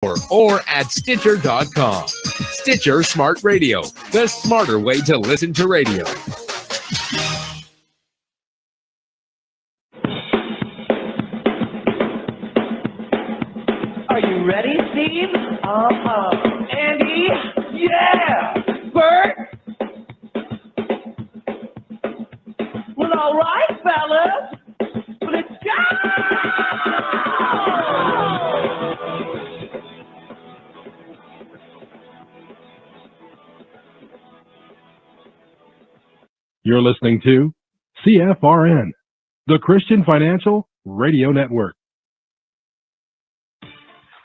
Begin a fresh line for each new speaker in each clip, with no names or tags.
or at Stitcher.com. Stitcher Smart Radio, the smarter way to listen to radio.
Are you ready, Steve? Andy? Yeah! Bert? Well, all right, fellas. Let's go!
You're listening to CFRN, the Christian Financial Radio Network.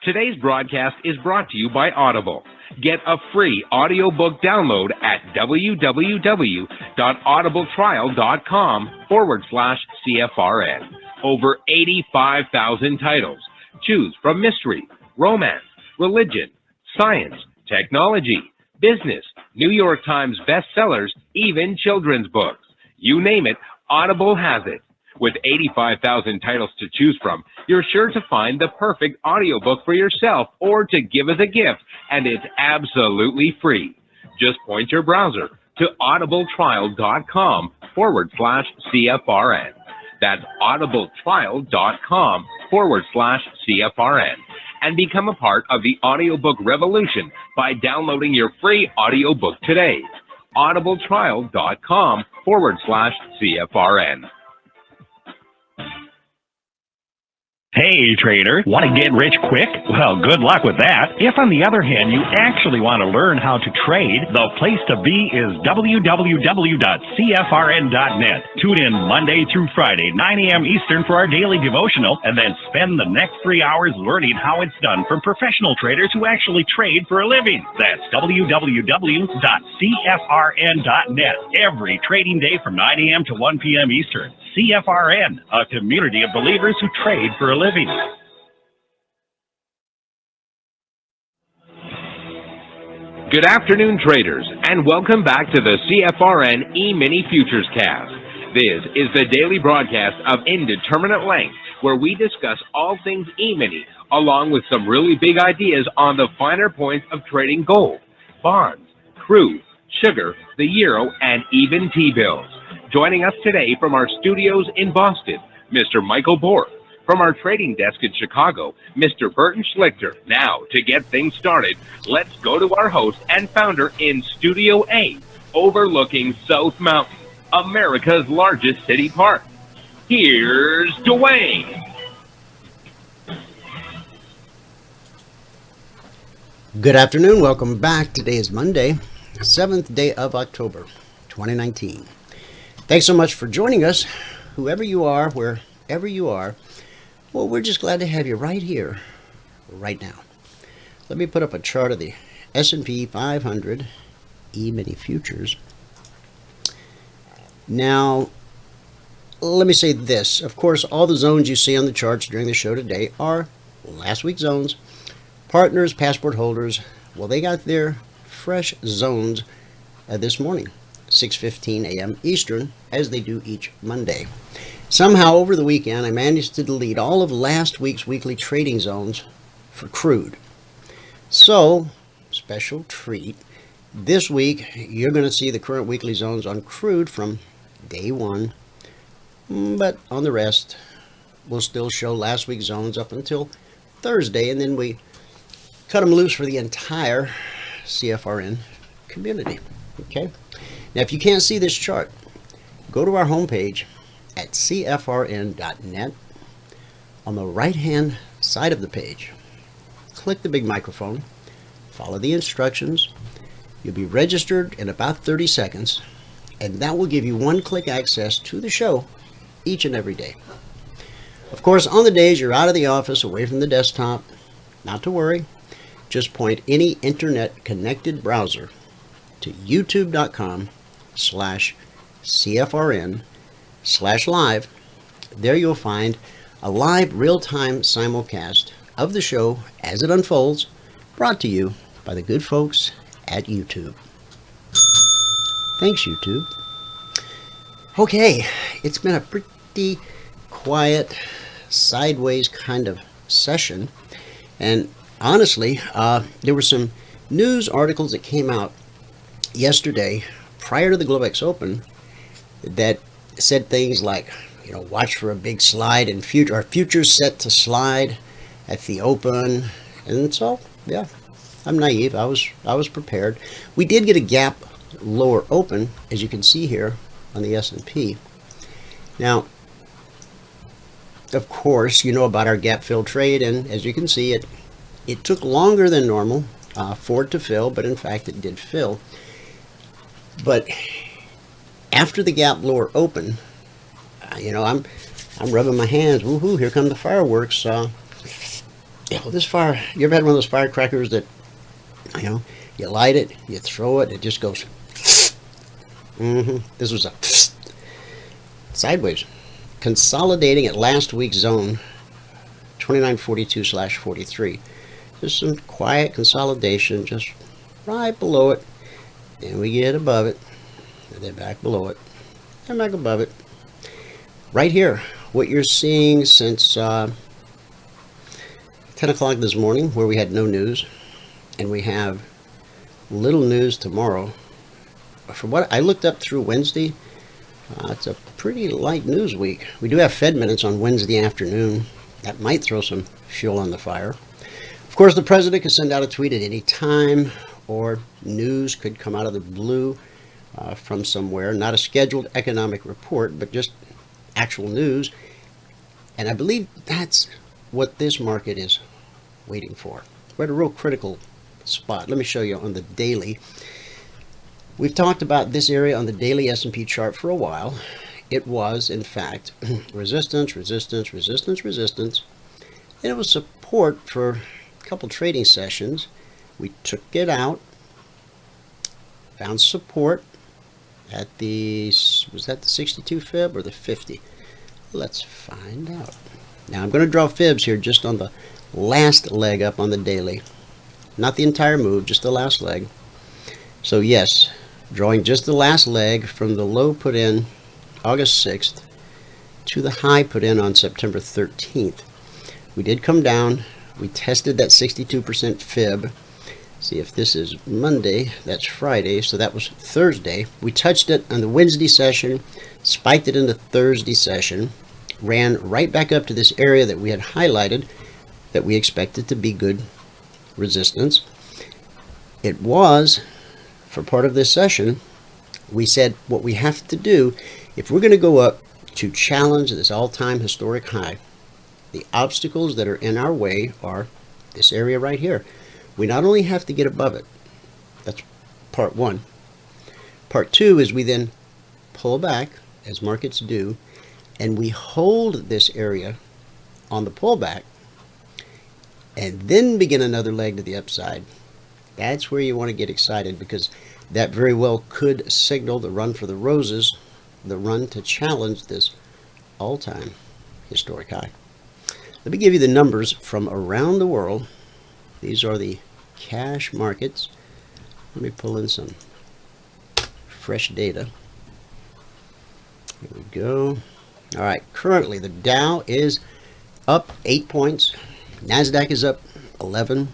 Today's broadcast is brought to you by Audible. Get a free audiobook download at www.audibletrial.com/CFRN. Over 85,000 titles. Choose from mystery, romance, religion, science, technology, business, New York Times bestsellers, even children's books. You name it, Audible has it. With 85,000 titles to choose from, you're sure to find the perfect audiobook for yourself or to give as a gift, and it's absolutely free. Just point your browser to audibletrial.com/CFRN. That's audibletrial.com/CFRN. And become a part of the audiobook revolution by downloading your free audiobook today. audibletrial.com/CFRN.
Hey, trader, want to get rich quick? Well, good luck with that. If, on the other hand, you actually want to learn how to trade, the place to be is www.cfrn.net. Tune in Monday through Friday, 9 a.m. Eastern for our daily devotional, and then spend the next 3 hours learning how it's done from professional traders who actually trade for a living. That's www.cfrn.net. Every trading day from 9 a.m. to 1 p.m. Eastern. CFRN, a community of believers who trade for a living.
Good afternoon, traders, and welcome back to the CFRN Emini Futures Cast. This is the daily broadcast of Indeterminate Length, where we discuss all things Emini, along with some really big ideas on the finer points of trading gold, bonds, crude, sugar, the euro, and even T-bills. Joining us today from our studios in Boston, Mr. Michael Bork. From our trading desk in Chicago, Mr. Burton Schlichter. Now, to get things started, let's go to our host and founder in Studio A, overlooking South Mountain, America's largest city park. Here's Dwayne.
Good afternoon. Welcome back. Today is Monday, 7th day of October, 2019. Thanks so much for joining us, whoever you are, wherever you are. Well, we're just glad to have you right here, right now. Let me put up a chart of the S&P 500 Emini Futures. Now, let me say this. Of course, all the zones you see on the charts during the show today are last week's zones. Partners, passport holders, well, they got their fresh zones this morning. 6:15 a.m. Eastern, as they do each Monday. Somehow, over the weekend, I managed to delete all of last week's weekly trading zones for crude. So, special treat, this week, you're going to see the current weekly zones on crude from day one, but on the rest, we'll still show last week's zones up until Thursday, and then we cut them loose for the entire CFRN community. Okay? Now, if you can't see this chart, go to our homepage at cfrn.net. On the right-hand side of the page, click the big microphone, follow the instructions. You'll be registered in about 30 seconds, and that will give you one-click access to the show each and every day. Of course, on the days you're out of the office, away from the desktop, not to worry. Just point any internet-connected browser to youtube.com/CFRN/live. There you'll find a live real-time simulcast of the show as it unfolds, brought to you by the good folks at YouTube. Thanks, YouTube. Okay, it's been a pretty quiet, sideways kind of session, and honestly, there were some news articles that came out yesterday prior to the Globex Open that said things like, watch for a big slide in future, our futures set to slide at the Open. And so, yeah, I'm naive. I was prepared. We did get a gap lower open, as you can see here on the S&P. Now, of course, you know about our gap fill trade, and as you can see, it took longer than normal for it to fill, but in fact it did fill. But after the gap lower open, I'm rubbing my hands. Woohoo! Here come the fireworks. This fire. You ever had one of those firecrackers that, you light it, you throw it, it just goes. This was a sideways, consolidating at last week's zone, 2942/43. Just some quiet consolidation, just right below it. Then we get above it, and then back below it, and back above it. Right here, what you're seeing since 10 o'clock this morning, where we had no news, and we have little news tomorrow. From what I looked up through Wednesday, it's a pretty light news week. We do have Fed minutes on Wednesday afternoon. That might throw some fuel on the fire. Of course, the president could send out a tweet at any time, or news could come out of the blue from somewhere. Not a scheduled economic report, but just actual news. And I believe that's what this market is waiting for. We're at a real critical spot. Let me show you on the daily. We've talked about this area on the daily S&P chart for a while. It was, in fact, resistance, resistance, resistance, resistance. And it was support for a couple trading sessions. We took it out, found support at was that the 62 fib or the 50? Let's find out. Now I'm going to draw fibs here just on the last leg up on the daily. Not the entire move, just the last leg. So yes, drawing just the last leg from the low put in August 6th to the high put in on September 13th. We did come down. We tested that 62% fib. See if this is Monday, that's Friday, so that was Thursday. We touched it on the Wednesday session, spiked it in the Thursday session, ran right back up to this area that we had highlighted that we expected to be good resistance. It was, for part of this session, we said what we have to do, if we're going to go up to challenge this all-time historic high, the obstacles that are in our way are this area right here. We not only have to get above it, that's part one. Part two is we then pull back, as markets do, and we hold this area on the pullback, and then begin another leg to the upside. That's where you want to get excited, because that very well could signal the run for the roses, the run to challenge this all-time historic high. Let me give you the numbers from around the world. These are the cash markets. Let me pull in some fresh data. Here we go. All right, currently the Dow is up 8 points. NASDAQ is up 11.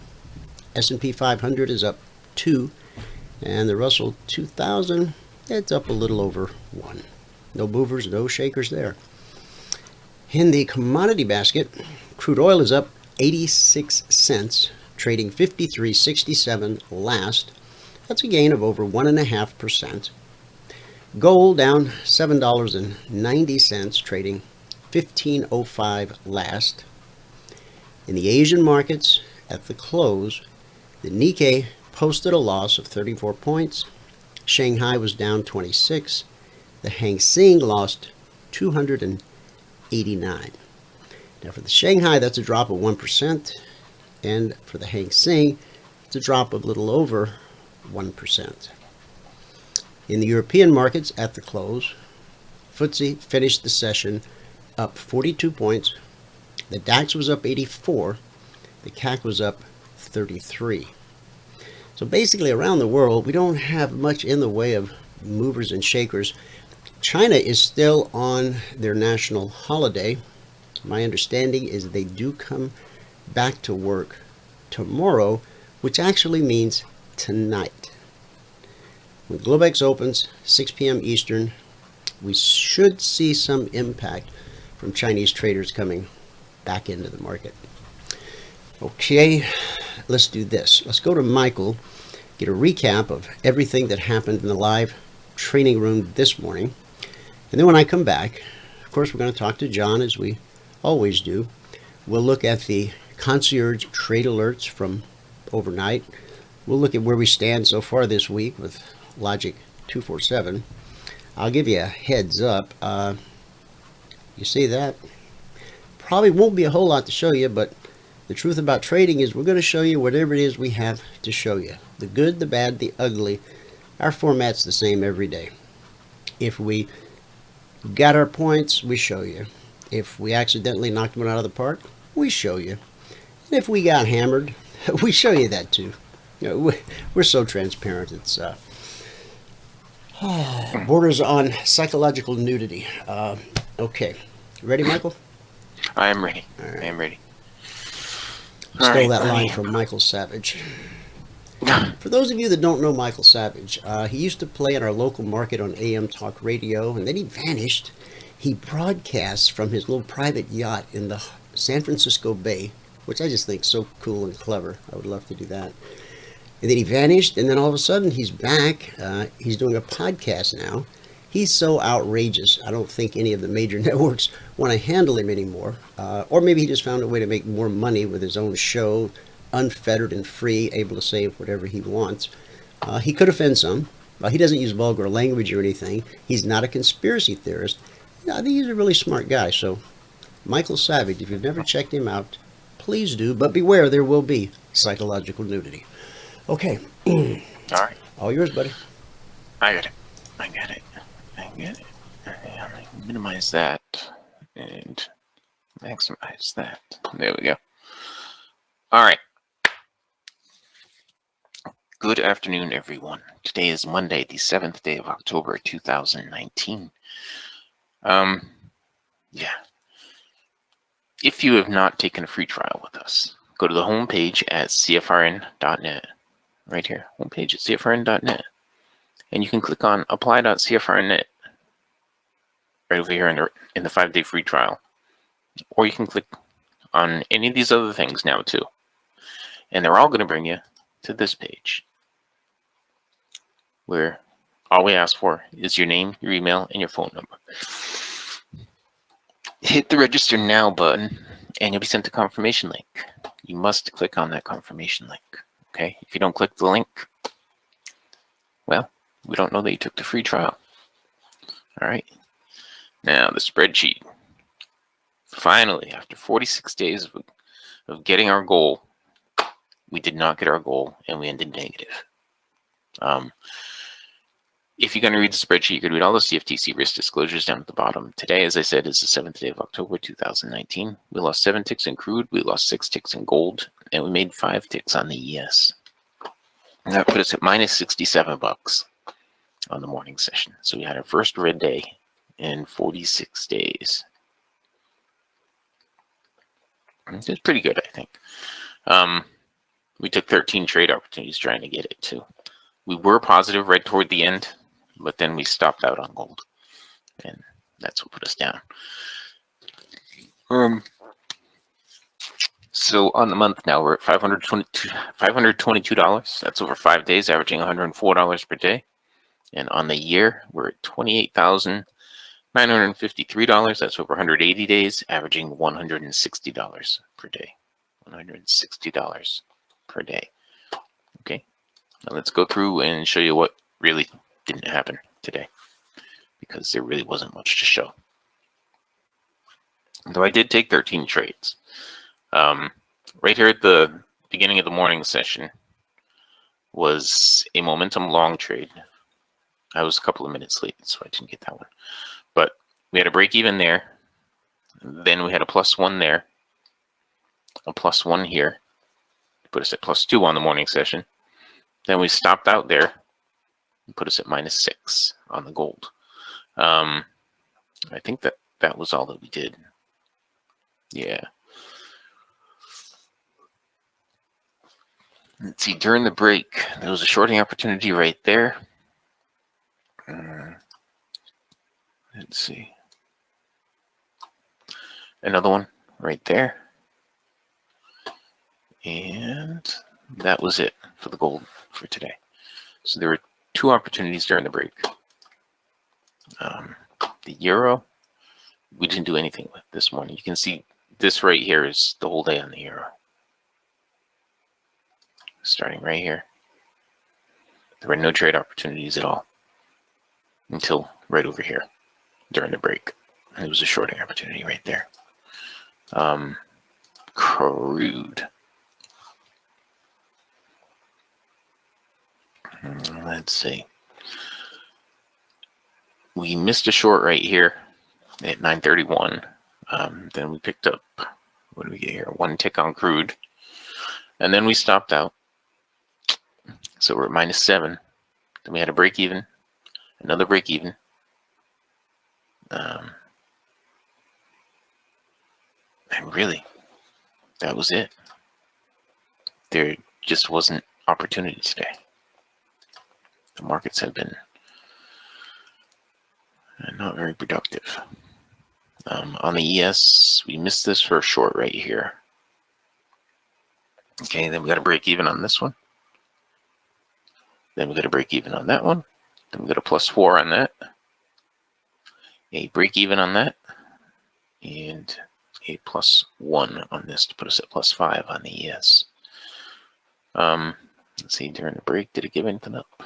S&P 500 is up 2. And the Russell 2000, it's up a little over 1. No movers, no shakers there. In the commodity basket, crude oil is up 86 cents, trading 53.67 last. That's a gain of over 1.5%. Gold down $7.90, trading 15.05 last. In the Asian markets, at the close, the Nikkei posted a loss of 34 points. Shanghai was down 26. The Hang Seng lost 289. Now for the Shanghai, that's a drop of 1%. And for the Hang Seng, it's a drop of a little over 1%. In the European markets at the close, FTSE finished the session up 42 points. The DAX was up 84. The CAC was up 33. So basically around the world, we don't have much in the way of movers and shakers. China is still on their national holiday. My understanding is they do come back to work tomorrow, which actually means tonight. When Globex opens, 6 p.m. Eastern, we should see some impact from Chinese traders coming back into the market. Okay, let's do this. Let's go to Michael, get a recap of everything that happened in the live training room this morning. And then when I come back, of course, we're going to talk to John, as we always do. We'll look at the Concierge Trade Alerts from overnight. We'll look at where we stand so far this week with Logic 247. I'll give you a heads up. You see that? Probably won't be a whole lot to show you, but the truth about trading is we're going to show you whatever it is we have to show you. The good, the bad, the ugly. Our format's the same every day. If we got our points, we show you. If we accidentally knocked one out of the park, we show you. And if we got hammered, we show you that too. You know, we're so transparent. It's borders on psychological nudity. Okay, ready, Michael?
I am ready.
Right.
I am ready.
Stole that line from Michael Savage. For those of you that don't know Michael Savage, he used to play in our local market on AM Talk Radio, and then he vanished. He broadcasts from his little private yacht in the San Francisco Bay, which I just think is so cool and clever. I would love to do that. And then he vanished, and then all of a sudden he's back. He's doing a podcast now. He's so outrageous, I don't think any of the major networks want to handle him anymore. Or maybe he just found a way to make more money with his own show, unfettered and free, able to say whatever he wants. He could offend some. He doesn't use vulgar language or anything. He's not a conspiracy theorist. I think he's a really smart guy. So, Michael Savage, if you've never checked him out, please do. But beware, there will be psychological nudity. Okay.
All right.
All yours, buddy.
I got it. I got it. I get it. Minimize that and maximize that. There we go. All right. Good afternoon, everyone. Today is Monday, the 7th day of October, 2019. Yeah. If you have not taken a free trial with us, go to the homepage at CFRN.net. Right here, homepage at CFRN.net. And you can click on apply.cfrn.net right over here in the 5-day free trial. Or you can click on any of these other things now too. And they're all going to bring you to this page, where all we ask for is your name, your email, and your phone number. Hit the register now button and you'll be sent a confirmation link. You must click on that confirmation link. Okay? If you don't click the link, well, we don't know that you took the free trial. All right. Now the spreadsheet. Finally, after 46 days of getting our goal, we did not get our goal and we ended negative. If you're going to read the spreadsheet, you're going to read all the CFTC risk disclosures down at the bottom. Today, as I said, is the 7th day of October 2019. We lost 7 ticks in crude, we lost 6 ticks in gold, and we made 5 ticks on the ES. And that put us at minus 67 bucks on the morning session. So we had our first red day in 46 days. It's pretty good, I think. We took 13 trade opportunities trying to get it too. We were positive right toward the end, but then we stopped out on gold, and that's what put us down. So on the month now, we're at $522. That's over 5 days, averaging $104 per day. And on the year, we're at $28,953. That's over 180 days, averaging $160 per day. $160 per day. Okay, now let's go through and show you what really didn't happen today, because there really wasn't much to show. Though I did take 13 trades. Right here at the beginning of the morning session was a momentum long trade. I was a couple of minutes late, so I didn't get that one. But we had a break even there. Then we had a +1 there. A +1 here. Put us at +2 on the morning session. Then we stopped out there and put us at -6 on the gold. I think that was all that we did. Yeah. Let's see, during the break, there was a shorting opportunity right there. Let's see. Another one right there. And that was it for the gold for today. So there were 2 opportunities during the break. The euro, we didn't do anything with this morning. You can see this right here is the whole day on the euro. Starting right here. There were no trade opportunities at all until right over here during the break. And it was a shorting opportunity right there. Crude. Let's see. We missed a short right here at 9:31. Then we picked up, what do we get here? 1 tick on crude. And then we stopped out. So we're at -7. Then we had a break even, another break even. And really, that was it. There just wasn't opportunity today. The markets have been not very productive. On the ES, we missed this for a short right here. Okay, then we got a break even on this one. Then we got a break even on that one. Then we got a +4 on that. A break even on that. And a +1 on this to put us at +5 on the ES. Let's see, during the break, did it give anything up?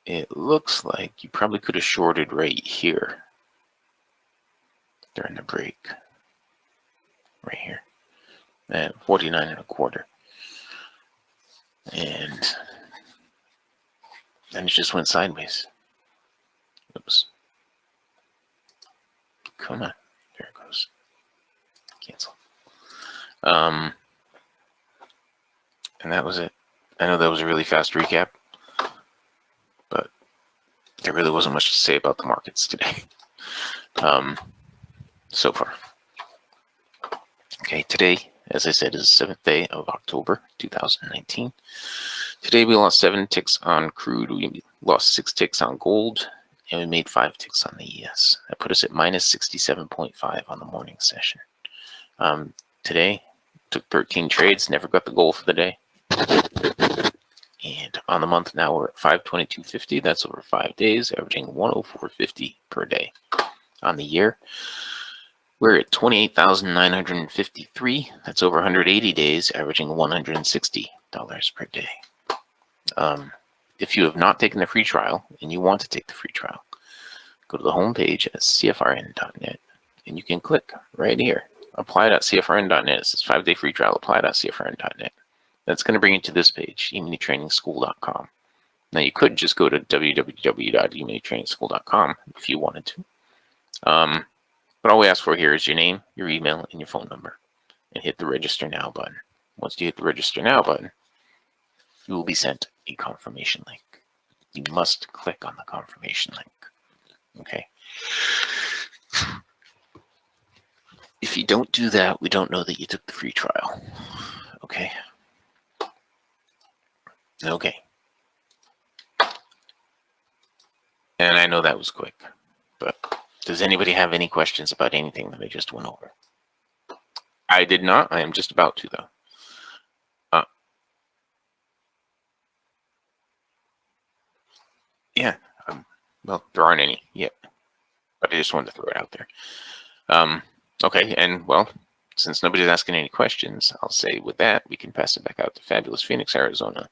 It looks like you probably could have shorted right here during the break. Right here. At 49.25. And then it just went sideways. Oops. Come on. There it goes. Cancel. And that was it. I know that was a really fast recap, but there really wasn't much to say about the markets today. So far. Okay, today, as I said, is the 7th day of October 2019. Today we lost 7 ticks on crude, we lost 6 ticks on gold, and we made 5 ticks on the ES. That put us at -67.5 on the morning session. Today, took 13 trades, never got the goal for the day. And on the month now we're at 522.50. That's over 5 days, averaging 104.50 per day. On the year, we're at 28,953. That's over 180 days, averaging $160 per day. If you have not taken the free trial and you want to take the free trial, go to the home page at CFRN.net and you can click right here, apply.cfrn.net. It says 5-day free trial, apply.cfrn.net. That's going to bring you to this page, eminitrainingschool.com. Now you could just go to www.eminitrainingschool.com if you wanted to. But all we ask for here is your name, your email, and your phone number, and hit the register now button. Once you hit the register now button, you will be sent a confirmation link. You must click on the confirmation link. Okay. If you don't do that, we don't know that you took the free trial. Okay. Okay. And I know that was quick, but does anybody have any questions about anything that I just went over? I did not. I am just about to, though. Yeah. Well, there aren't any yet, but I just wanted to throw it out there. Okay, and well, since nobody's asking any questions, I'll say with that, we can pass it back out to fabulous Phoenix, Arizona,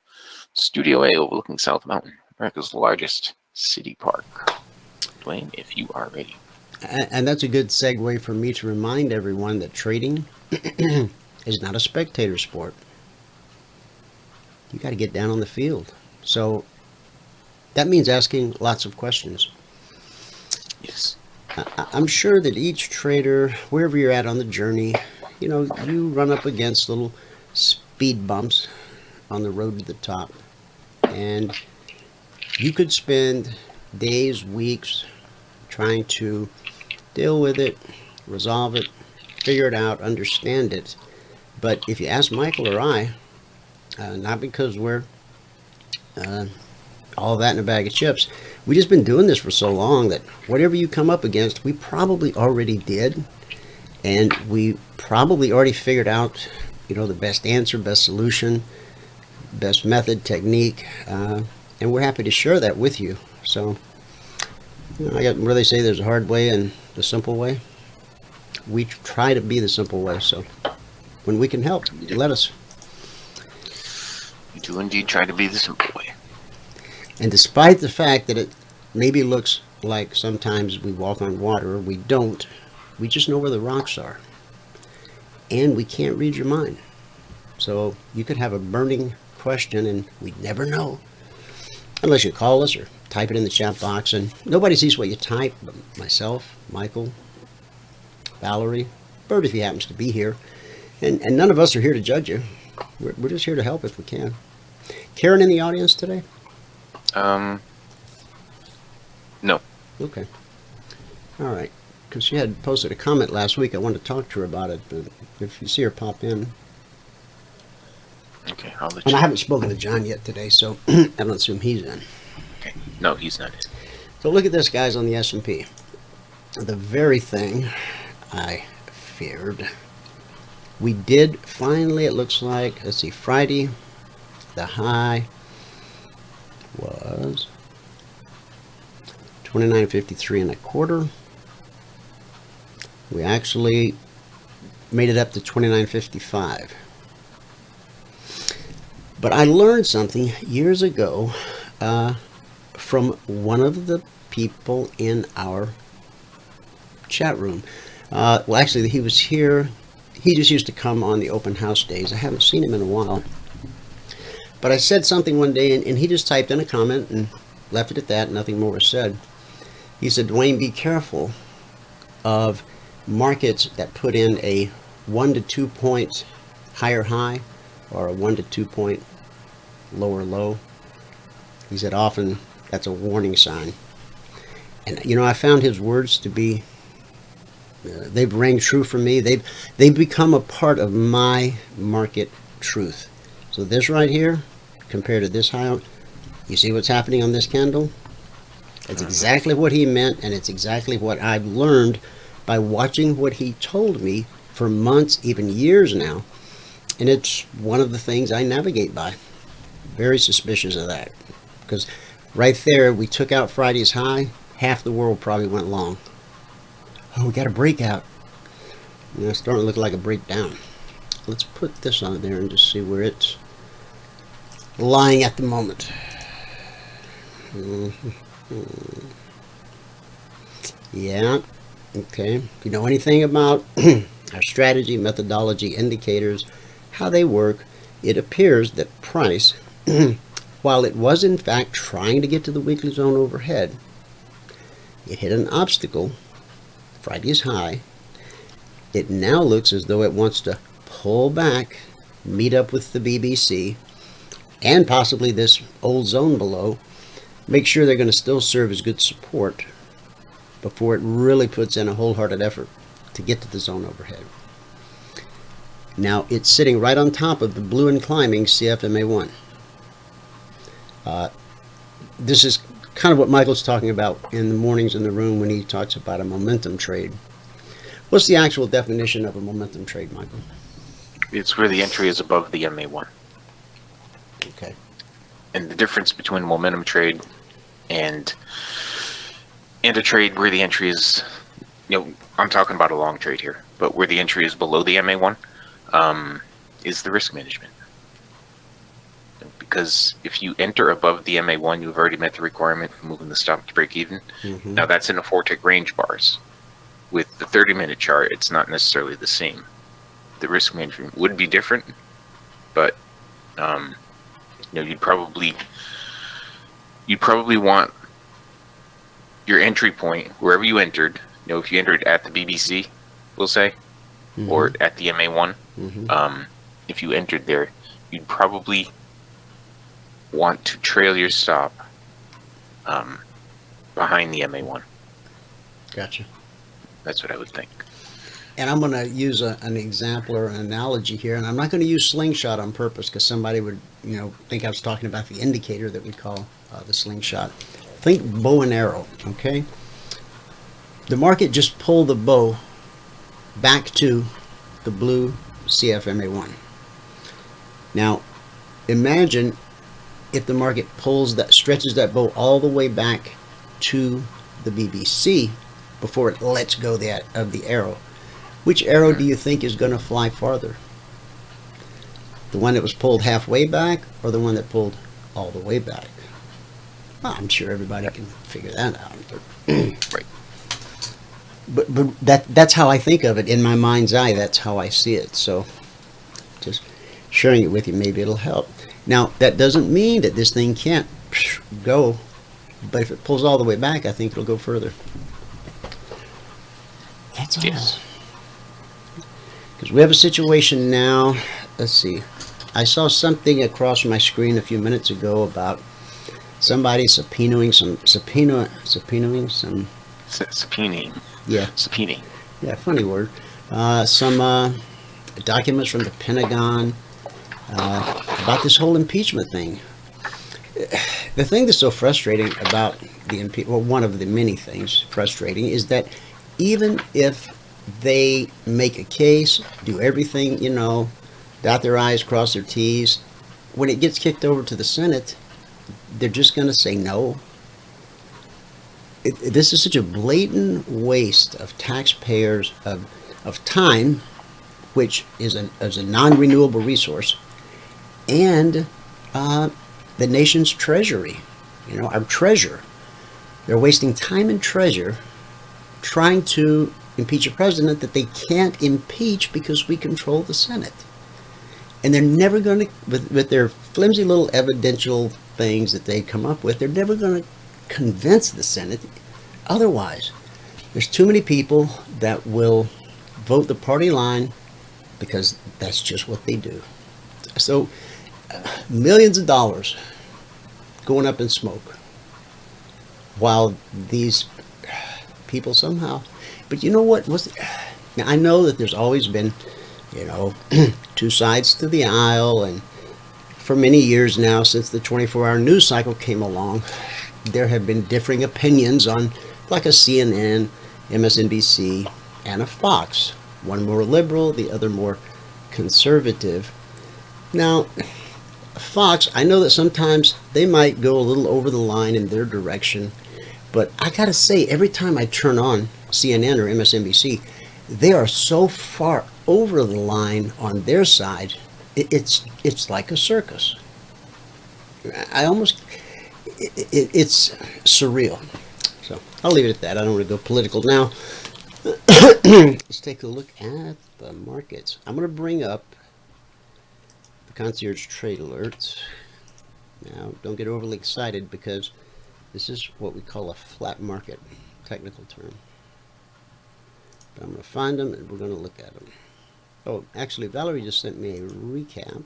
Studio A overlooking South Mountain, America's largest city park. Dwayne, if you are ready.
And that's a good segue for me to remind everyone that trading is not a spectator sport. You got to get down on the field. So that means asking lots of questions.
Yes.
I'm sure that each trader, wherever you're at on the journey, you know, you run up against little speed bumps on the road to the top. And you could spend days, weeks trying to deal with it, resolve it, figure it out, understand it. But if you ask Michael or I, not because we're all that in a bag of chips, we've just been doing this for so long that whatever you come up against, we probably already did. And we probably already figured out, the best answer, best solution, best method, technique. And we're happy to share that with you. So, I got where they say there's a hard way and the simple way. We try to be the simple way. So when we can help, let us.
We do indeed try to be the simple way.
And despite the fact that it maybe looks like sometimes we walk on water, or we don't, we just know where the rocks are. And we can't read your mind. So you could have a burning question and we'd never know. Unless you call us or type it in the chat box. And nobody sees what you type but myself, Michael, Valerie, Bert if he happens to be here. And none of us are here to judge you. We're just here to help if we can. Karen in the audience today?
No.
Okay. All right. Because she had posted a comment last week. I wanted to talk to her about it. But if you see her pop in.
Okay, I'll let you.
And I haven't spoken to John yet today, so I don't assume he's in.
Okay. No, he's not in.
So look at this, guys, on the S&P. The very thing I feared. We did finally, it looks like, let's see, Friday, the high was 29.53 and a quarter. We actually made it up to 29.55. But I learned something years ago from one of the people in our chat room. Well, actually, he was here. He just used to come on the open house days. I haven't seen him in a while. But I said something one day, and he just typed in a comment and left it at that. Nothing more was said. He said, Dwayne, be careful of markets that put in a 1 to 2 point higher high or a 1 to 2 point lower low. He said often that's a warning sign. And I found his words to be they've rang true for me. They've become a part of my market truth. So this right here compared to this high, you see what's happening on this candle? It's exactly what he meant, and it's exactly what I've learned by watching what he told me for months, even years now. And it's one of the things I navigate by. Very suspicious of that. Because right there, we took out Friday's high. Half the world probably went long. Oh, we got a breakout. It's starting to look like a breakdown. Let's put this on there and just see where it's lying at the moment. Yeah. Okay. If you know anything about our strategy, methodology, indicators, how they work, it appears that price, while it was in fact trying to get to the weekly zone overhead, it hit an obstacle, Friday's high. It now looks as though it wants to pull back, meet up with the BBC, and possibly this old zone below, make sure they're going to still serve as good support before it really puts in a wholehearted effort to get to the zone overhead. Now, it's sitting right on top of the blue and climbing CFMA1. This is kind of what Michael's talking about in the mornings in the room when he talks about a momentum trade. What's the actual definition of a momentum trade, Michael?
It's where the entry is above the MA1.
Okay.
And the difference between a momentum trade and a trade where the entry is, I'm talking about a long trade here, but where the entry is below the MA1, is the risk management. Because if you enter above the MA1, you've already met the requirement for moving the stop to break even. Mm-hmm. Now that's in the 4-tick range bars. With the 30-minute chart, it's not necessarily the same. The risk management would be different, but you'd probably want your entry point wherever you entered. If you entered at the BBC, we'll say, mm-hmm. or at the MA1, mm-hmm. If you entered there, you'd probably want to trail your stop behind the MA1.
Gotcha.
That's what I would think.
and I'm going to use an example or an analogy here, and I'm not going to use slingshot on purpose because somebody would, think I was talking about the indicator that we call the slingshot. Think bow and arrow, okay? The market just pulled the bow back to the blue CFMA1. Now, imagine if the market stretches that bow all the way back to the BBC before it lets go of the arrow. Which arrow do you think is going to fly farther? The one that was pulled halfway back or the one that pulled all the way back? Well, I'm sure everybody can figure that out.
Right.
But that's how I think of it in my mind's eye. That's how I see it. So just sharing it with you, maybe it'll help. Now, that doesn't mean that this thing can't go, but if it pulls all the way back, I think it'll go further. That's all.
Yes.
Because we have a situation now. Let's see. I saw something across my screen a few minutes ago about somebody subpoenaing some.
Subpoenaing.
Yeah.
Subpoenaing.
Yeah, funny word. Some documents from the Pentagon about this whole impeachment thing. The thing that's so frustrating about one of the many things frustrating is that even if they make a case, do everything, dot their I's, cross their T's, when it gets kicked over to the Senate, they're just going to say no. This is such a blatant waste of taxpayers of time, which is a non-renewable resource, and the nation's treasury, our treasure. They're wasting time and treasure trying to impeach a president that they can't impeach because we control the Senate. And they're never going to, with their flimsy little evidential things that they come up with, they're never going to convince the Senate otherwise. There's too many people that will vote the party line because that's just what they do. So millions of dollars going up in smoke while these people somehow, but you know what was, now I know that there's always been, two sides to the aisle, and for many years now, since the 24-hour news cycle came along, there have been differing opinions on, like a CNN, MSNBC, and a Fox. One more liberal, the other more conservative. Now, Fox, I know that sometimes they might go a little over the line in their direction, but I gotta say, every time I turn on CNN or MSNBC, they are so far over the line on their side, it's like a circus. It's surreal. So I'll leave it at that. I don't want to go political now. Let's take a look at the markets. I'm going to bring up the Concierge Trade Alerts. Now, don't get overly excited because this is what we call a flat market, technical term. But I'm going to find them and we're going to look at them. Oh, actually, Valerie just sent me a recap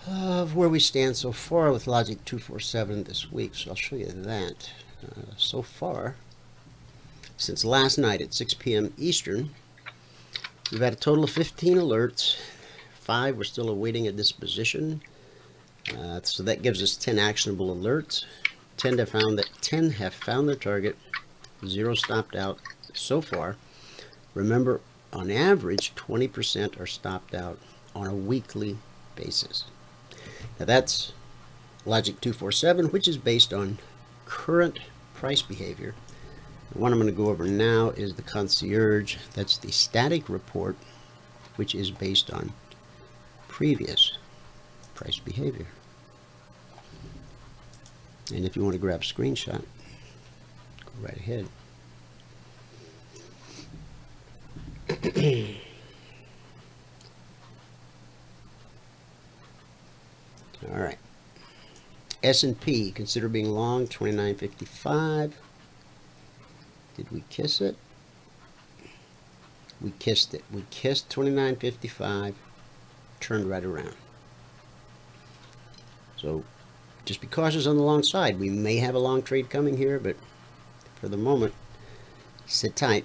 of where we stand so far with Logic 247 this week. So I'll show you that. So far, since last night at 6 p.m. Eastern, we've had a total of 15 alerts. 5 we're still awaiting a disposition. So that gives us 10 actionable alerts. 10 have found their target. 0 stopped out so far. Remember, on average, 20% are stopped out on a weekly basis. Now that's Logic 247, which is based on current price behavior. The one I'm going to go over now is the Concierge. That's the static report, which is based on previous price behavior. And if you want to grab a screenshot, go right ahead. All right. S&P, consider being long, 29.55. Did we kiss it? We kissed it. We kissed 29.55, turned right around. So just be cautious on the long side. We may have a long trade coming here, but for the moment, sit tight.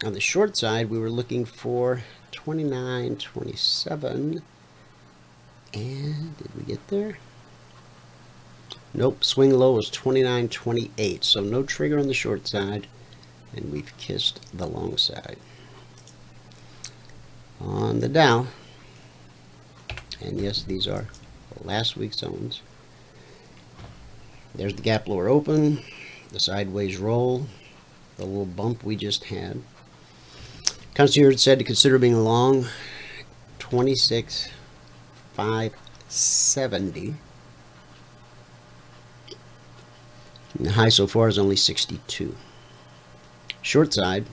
On the short side, we were looking for 29.27. And did we get there? Nope, swing low was 29.28. So no trigger on the short side, and we've kissed the long side. On the Dow, and yes, these are last week's zones. There's the gap lower open, the sideways roll, the little bump we just had. Concierge said to consider being long 26,570. And the high so far is only 62. Short side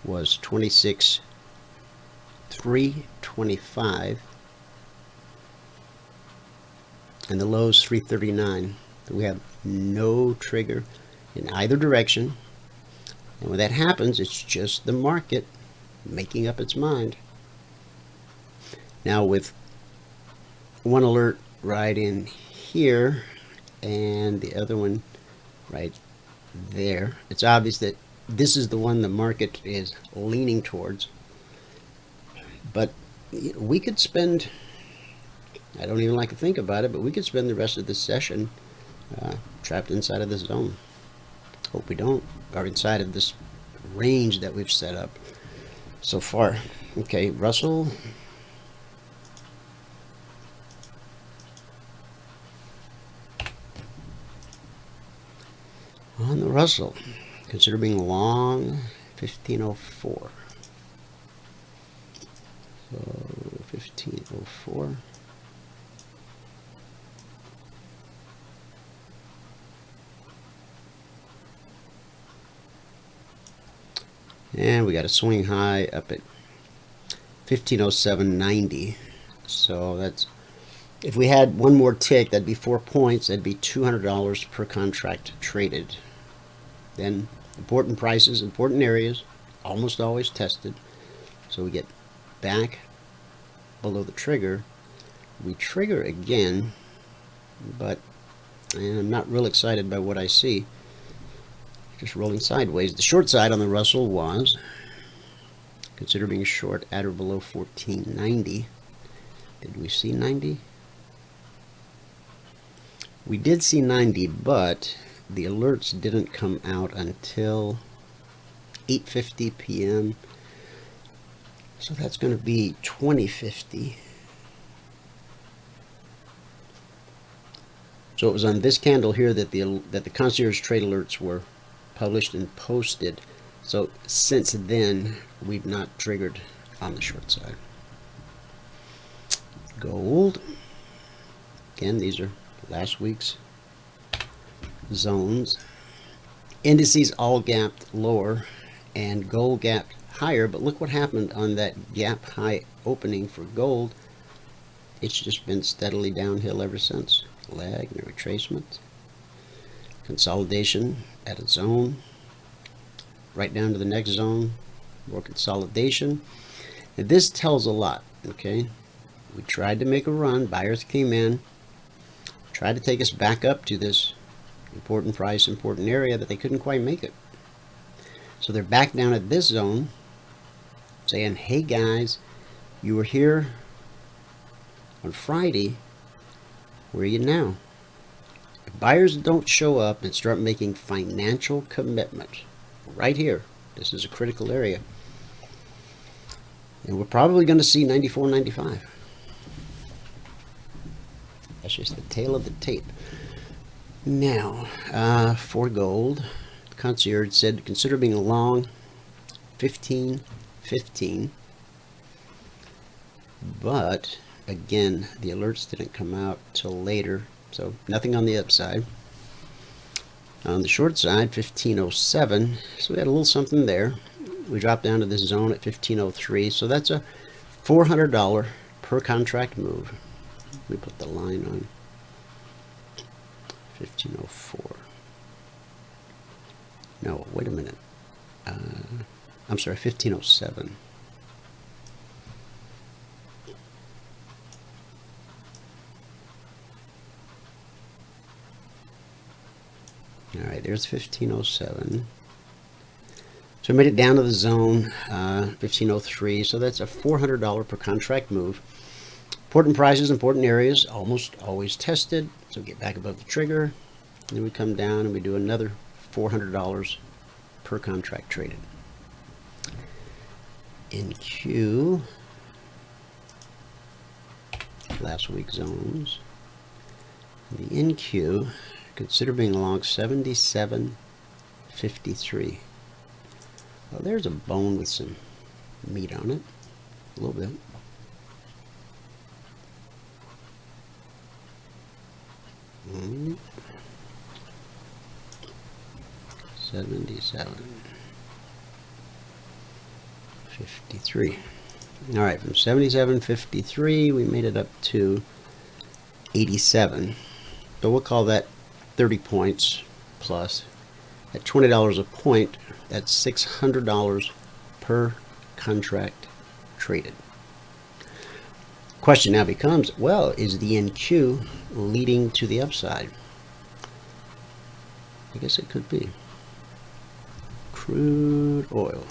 was 26,325, and the low is 339. We have no trigger in either direction, and when that happens, it's just the market making up its mind. Now with one alert right in here and the other one right there, it's obvious that this is the one the market is leaning towards. But we could spend, I don't even like to think about it, but we could spend the rest of this session trapped inside of this zone. Hope we don't, or inside of this range that we've set up so far. Okay, Russell. On the Russell, consider being long 1504. So 1504. And we got a swing high up at 1507.90. So that's, if we had one more tick, that'd be 4 points. That'd be $200 per contract traded. Then important prices, important areas, almost always tested. So we get back below the trigger. We trigger again, but I'm not real excited by what I see. Just rolling sideways. The short side on the Russell was, consider being short at or below 1490. Did we see 90? We did see 90, but the alerts didn't come out until 8:50 p.m. So that's going to be 2050. So it was on this candle here that the Concierge Trade Alerts were published and posted. So since then, we've not triggered on the short side. Gold. Again, these are last week's zones. Indices all gapped lower and gold gapped higher, but look what happened on that gap high opening for gold. It's just been steadily downhill ever since. Lag and retracement. Consolidation at a zone. Right down to the next zone. More consolidation. And this tells a lot, okay? We tried to make a run. Buyers came in. Tried to take us back up to this important price, important area, but they couldn't quite make it. So they're back down at this zone saying, hey guys, you were here on Friday. Where are you now? If buyers don't show up and start making financial commitment right here, this is a critical area, and we're probably going to see 94.95. That's just the tail of the tape. Now, for gold, Concierge said to consider being long 15.15, but again, the alerts didn't come out till later, so nothing on the upside. On the short side, 1507, so we had a little something there. We dropped down to this zone at 1503, so that's a $400 per contract move. We put the line on 1504. No, wait a minute. I'm sorry, 1507. All right, there's 1507. So So I made it down to the zone, 1503. So that's a $400 per contract move. Important prices, important areas, almost always tested. So we get back above the trigger. And then we come down and we do another $400 per contract traded. In Q, last week's zones. The NQ, consider being along 77.53. Well, there's a bone with some meat on it, a little bit. Mm. 77.53. All right, from 77.53, we made it up to 87. So we'll call that 30 points plus. At $20 a point, that's $600 per contract traded. Question now becomes, well, is the NQ leading to the upside? I guess it could be. Crude oil.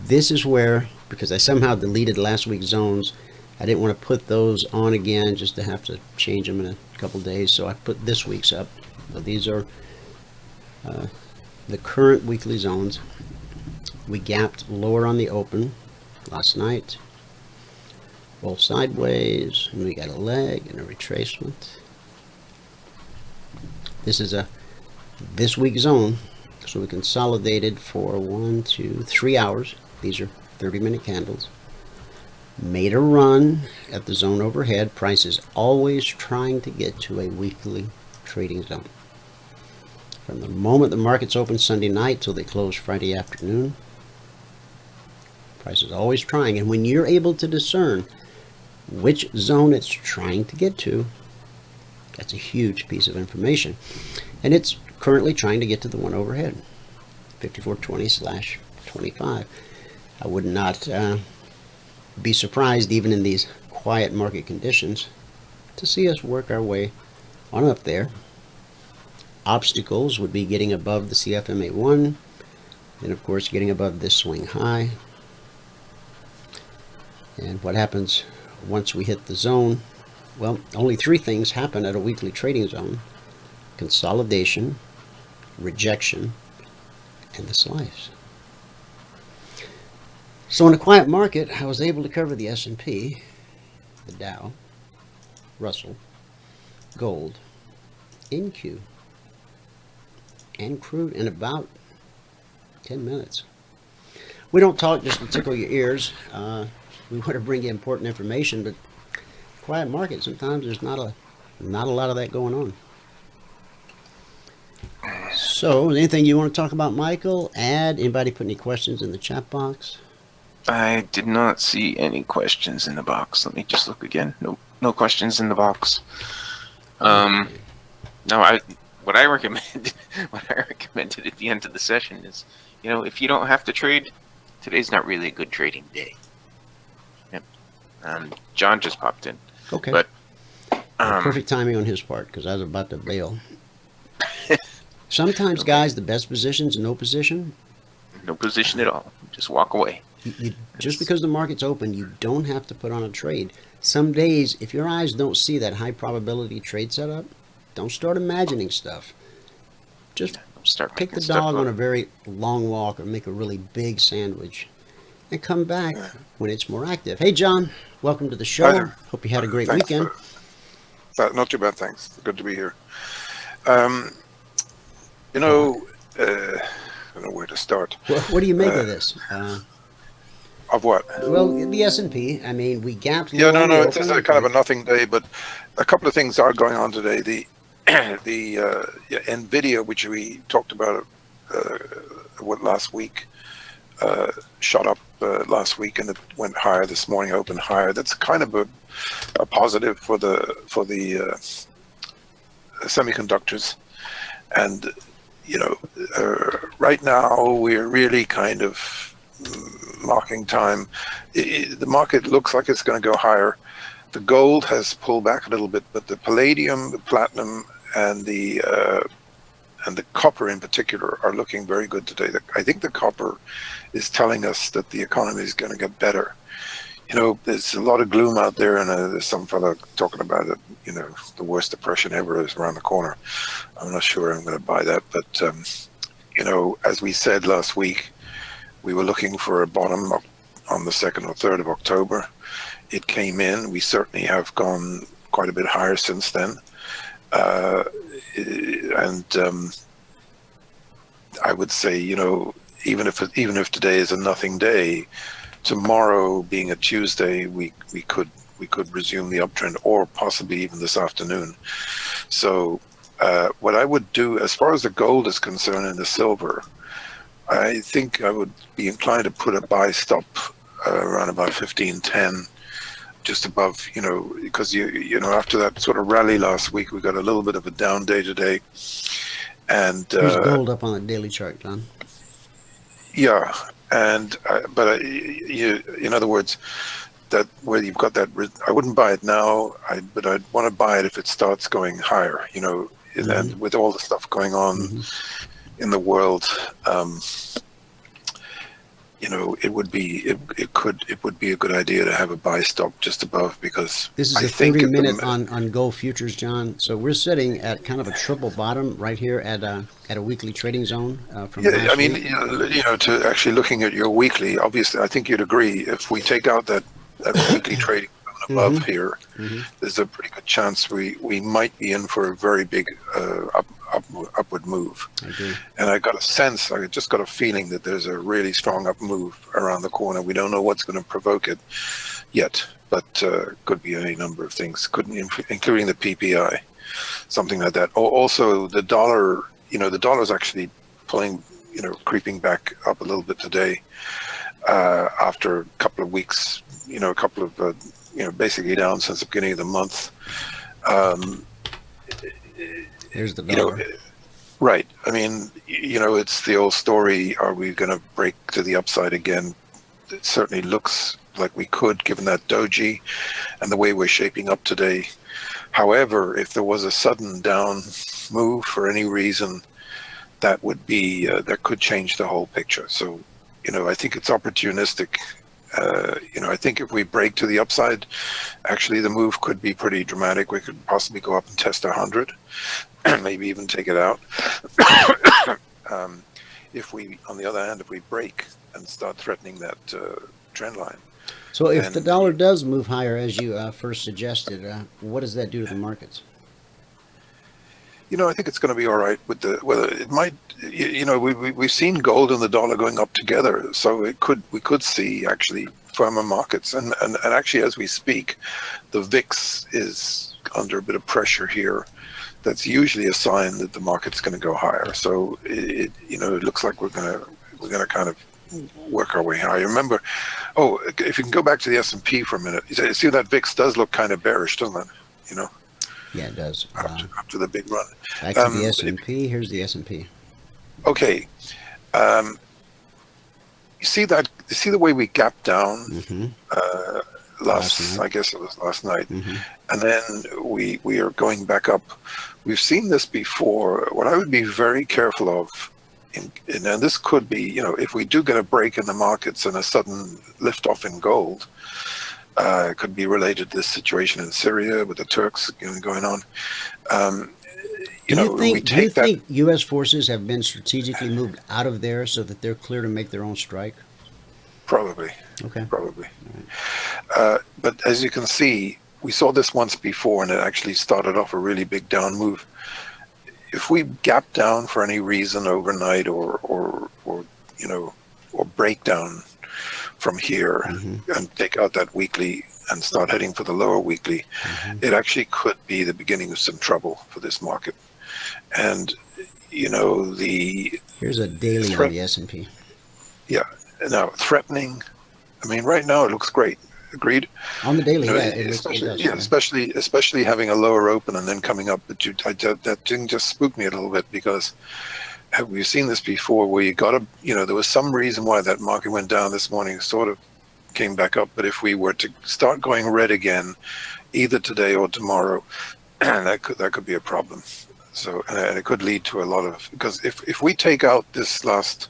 This is where, because I somehow deleted last week's zones, I didn't want to put those on again just to have to change them in a couple days, so I put this week's up. So these are the current weekly zones. We gapped lower on the open last night, both sideways, and we got a leg and a retracement. This is a this week zone, so we consolidated for 1, 2, 3 hours. These are 30-minute candles. Made a run at the zone overhead. Price is always trying to get to a weekly trading zone. From the moment the markets open Sunday night till they close Friday afternoon, price is always trying. And when you're able to discern which zone it's trying to get to, that's a huge piece of information. And it's currently trying to get to the one overhead, 5420/25. I would not be surprised, even in these quiet market conditions, to see us work our way on up there. Obstacles would be getting above the CFMA1, and of course getting above this swing high. And what happens once we hit the zone? Well, only 3 things happen at a weekly trading zone: consolidation, rejection, and the slice. So in a quiet market, I was able to cover the S&P, the Dow, Russell, gold, NQ, and crude in about 10 minutes. We don't talk just to tickle your ears. We want to bring you important information, but quiet market, sometimes there's not a lot of that going on. So, anything you want to talk about, Michael? Add? Anybody put any questions in the chat box?
I did not see any questions in the box. Let me just look again. No questions in the box. No, what I recommended at the end of the session is, if you don't have to trade, today's not really a good trading day. Yep. John just popped in.
Okay.
But
perfect timing on his part, because I was about to bail. Sometimes, guys, the best position's no position.
No position at all. Just walk away.
Just because the market's open, you don't have to put on a trade. Some days, if your eyes don't see that high probability trade setup, don't start imagining stuff. Just pick the dog on a very long walk or make a really big sandwich and come back when it's more active. Hey, John, welcome to the show. Hope you had a great weekend.
Not too bad, thanks. Good to be here. I don't know where to start.
What do you make of this?
Of what?
Well, the S&P. I mean, we gapped.
Yeah, no. It's just kind of a nothing day, but a couple of things are going on today. The Nvidia, which we talked about last week, shot up last week, and it went higher this morning. Opened higher. That's kind of a positive for the semiconductors, and right now we're really kind of marking time. The market looks like it's going to go higher. The gold has pulled back a little bit, but the palladium, the platinum, and the and the copper in particular are looking very good today. I think the copper is telling us that the economy is going to get better. You know, there's a lot of gloom out there, and there's some fella talking about it. You know, the worst depression ever is around the corner. I'm not sure I'm going to buy that, but you know, as we said last week, we were looking for a bottom up on the 2nd or 3rd of October. It came in. We certainly have gone quite a bit higher since then, and I would say, you know, even if today is a nothing day, tomorrow being a Tuesday, we could resume the uptrend, or possibly even this afternoon. So what I would do, as far as the gold is concerned and the silver, I think I would be inclined to put a buy stop around about 1510, just above, you know, because you know, after that sort of rally last week, we got a little bit of a down day today, and
Here's gold up on the daily chart, John.
yeah. And in other words, that where you've got that, I wouldn't buy it now. But I'd want to buy it if it starts going higher. You know, and with all the stuff going on in the world, you know, it would be a good idea to have a buy stop just above, because
This is
I
a
think
30-minute on gold futures, John. So we're sitting at kind of a triple bottom right here at a weekly trading zone from
yeah,
last
I mean,
week.
you know, to actually looking at your weekly, obviously, I think you'd agree, if we take out that weekly trading above here, there's a pretty good chance we might be in for a very big upward move.
I agree.
And I just got a feeling that there's a really strong up move around the corner. We don't know what's going to provoke it yet, but could be any number of things, including the PPI, something like that. Also, the dollar, you know, the dollar's actually pulling, you know, creeping back up a little bit today after a couple of weeks, you know, basically down since the beginning of the month.
There's the dollar.
You know, right. I mean, you know, it's the old story. Are we going to break to the upside again? It certainly looks like we could, given that doji and the way we're shaping up today. However, if there was a sudden down move for any reason, that would be that could change the whole picture. So, you know, I think it's opportunistic. You know, I think if we break to the upside, actually the move could be pretty dramatic. We could possibly go up and test 100, maybe even take it out. If we, on the other hand, if we break and start threatening that trend line.
So if the dollar does move higher, as you first suggested, what does that do to the markets?
You know, I think it's going to be all right with whether it might, you know, we've seen gold and the dollar going up together. So we could see actually firmer markets. And actually, as we speak, the VIX is under a bit of pressure here. That's usually a sign that the market's going to go higher. So it looks like we're going to kind of work our way higher. Remember, if you can go back to the S&P for a minute, you see that VIX does look kind of bearish, doesn't it? You know.
Yeah, it does.
Up to the big run.
Back to the S&P. Here's the S&P.
Okay. You see the way we gapped down last night. I guess it was last night, and then we are going back up. We've seen this before. What I would be very careful of, and this could be, you know, if we do get a break in the markets and a sudden lift off in gold. It could be related to this situation in Syria with the Turks going on. Do you think
U.S. forces have been strategically moved out of there so that they're clear to make their own strike?
Probably.
Okay.
Probably. Right. But as you can see, we saw this once before, and it actually started off a really big down move. If we gap down for any reason overnight, or break down from here and take out that weekly and start heading for the lower weekly, it actually could be the beginning of some trouble for this market. And you know,
here's a daily on the S&P.
Yeah. Now threatening. I mean, right now it looks great. Agreed.
On the daily,
especially having a lower open and then coming up. But that thing just spooked me a little bit, because we've seen this before, where there was some reason why that market went down this morning, sort of came back up. But if we were to start going red again, either today or tomorrow, that could be a problem. So, and it could lead to a lot of, because if we take out this last,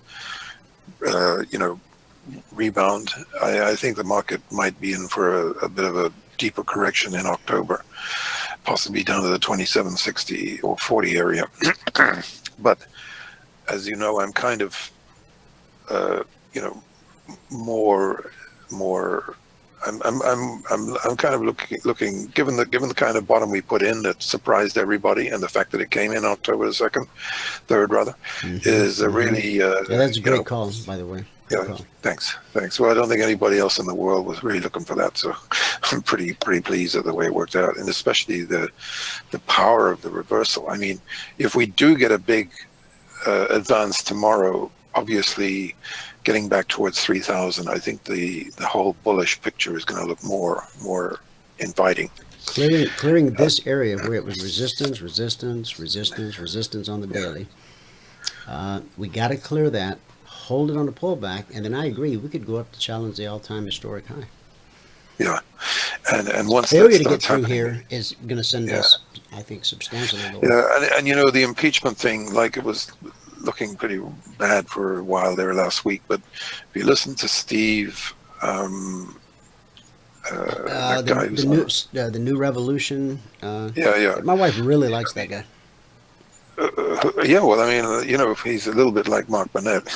rebound, I think the market might be in for a bit of a deeper correction in October, possibly down to the 2760 or 40 area. But as you know, I'm kind of, more. I'm kind of looking given the kind of bottom we put in that surprised everybody, and the fact that it came in October the 3rd rather, is a really
that's a great call, by the way.
Yeah, thanks. Well, I don't think anybody else in the world was really looking for that, so I'm pretty pleased with the way it worked out, and especially the power of the reversal. I mean, if we do get a big advance tomorrow, obviously getting back towards 3,000, I think the whole bullish picture is going to look more inviting.
Clearing this area where it was resistance on the daily. We got to clear that, hold it on the pullback, and then I agree, we could go up to challenge the all-time historic high.
Yeah, and once
the area
that
to get
starts
through
happening,
here is going to send us, I think, substantially lower.
Yeah, and the impeachment thing, like, it was looking pretty bad for a while there last week, but if you listen to Steve,
the new revolution. My wife really likes that guy.
Well, I mean, he's a little bit like Mark Burnett.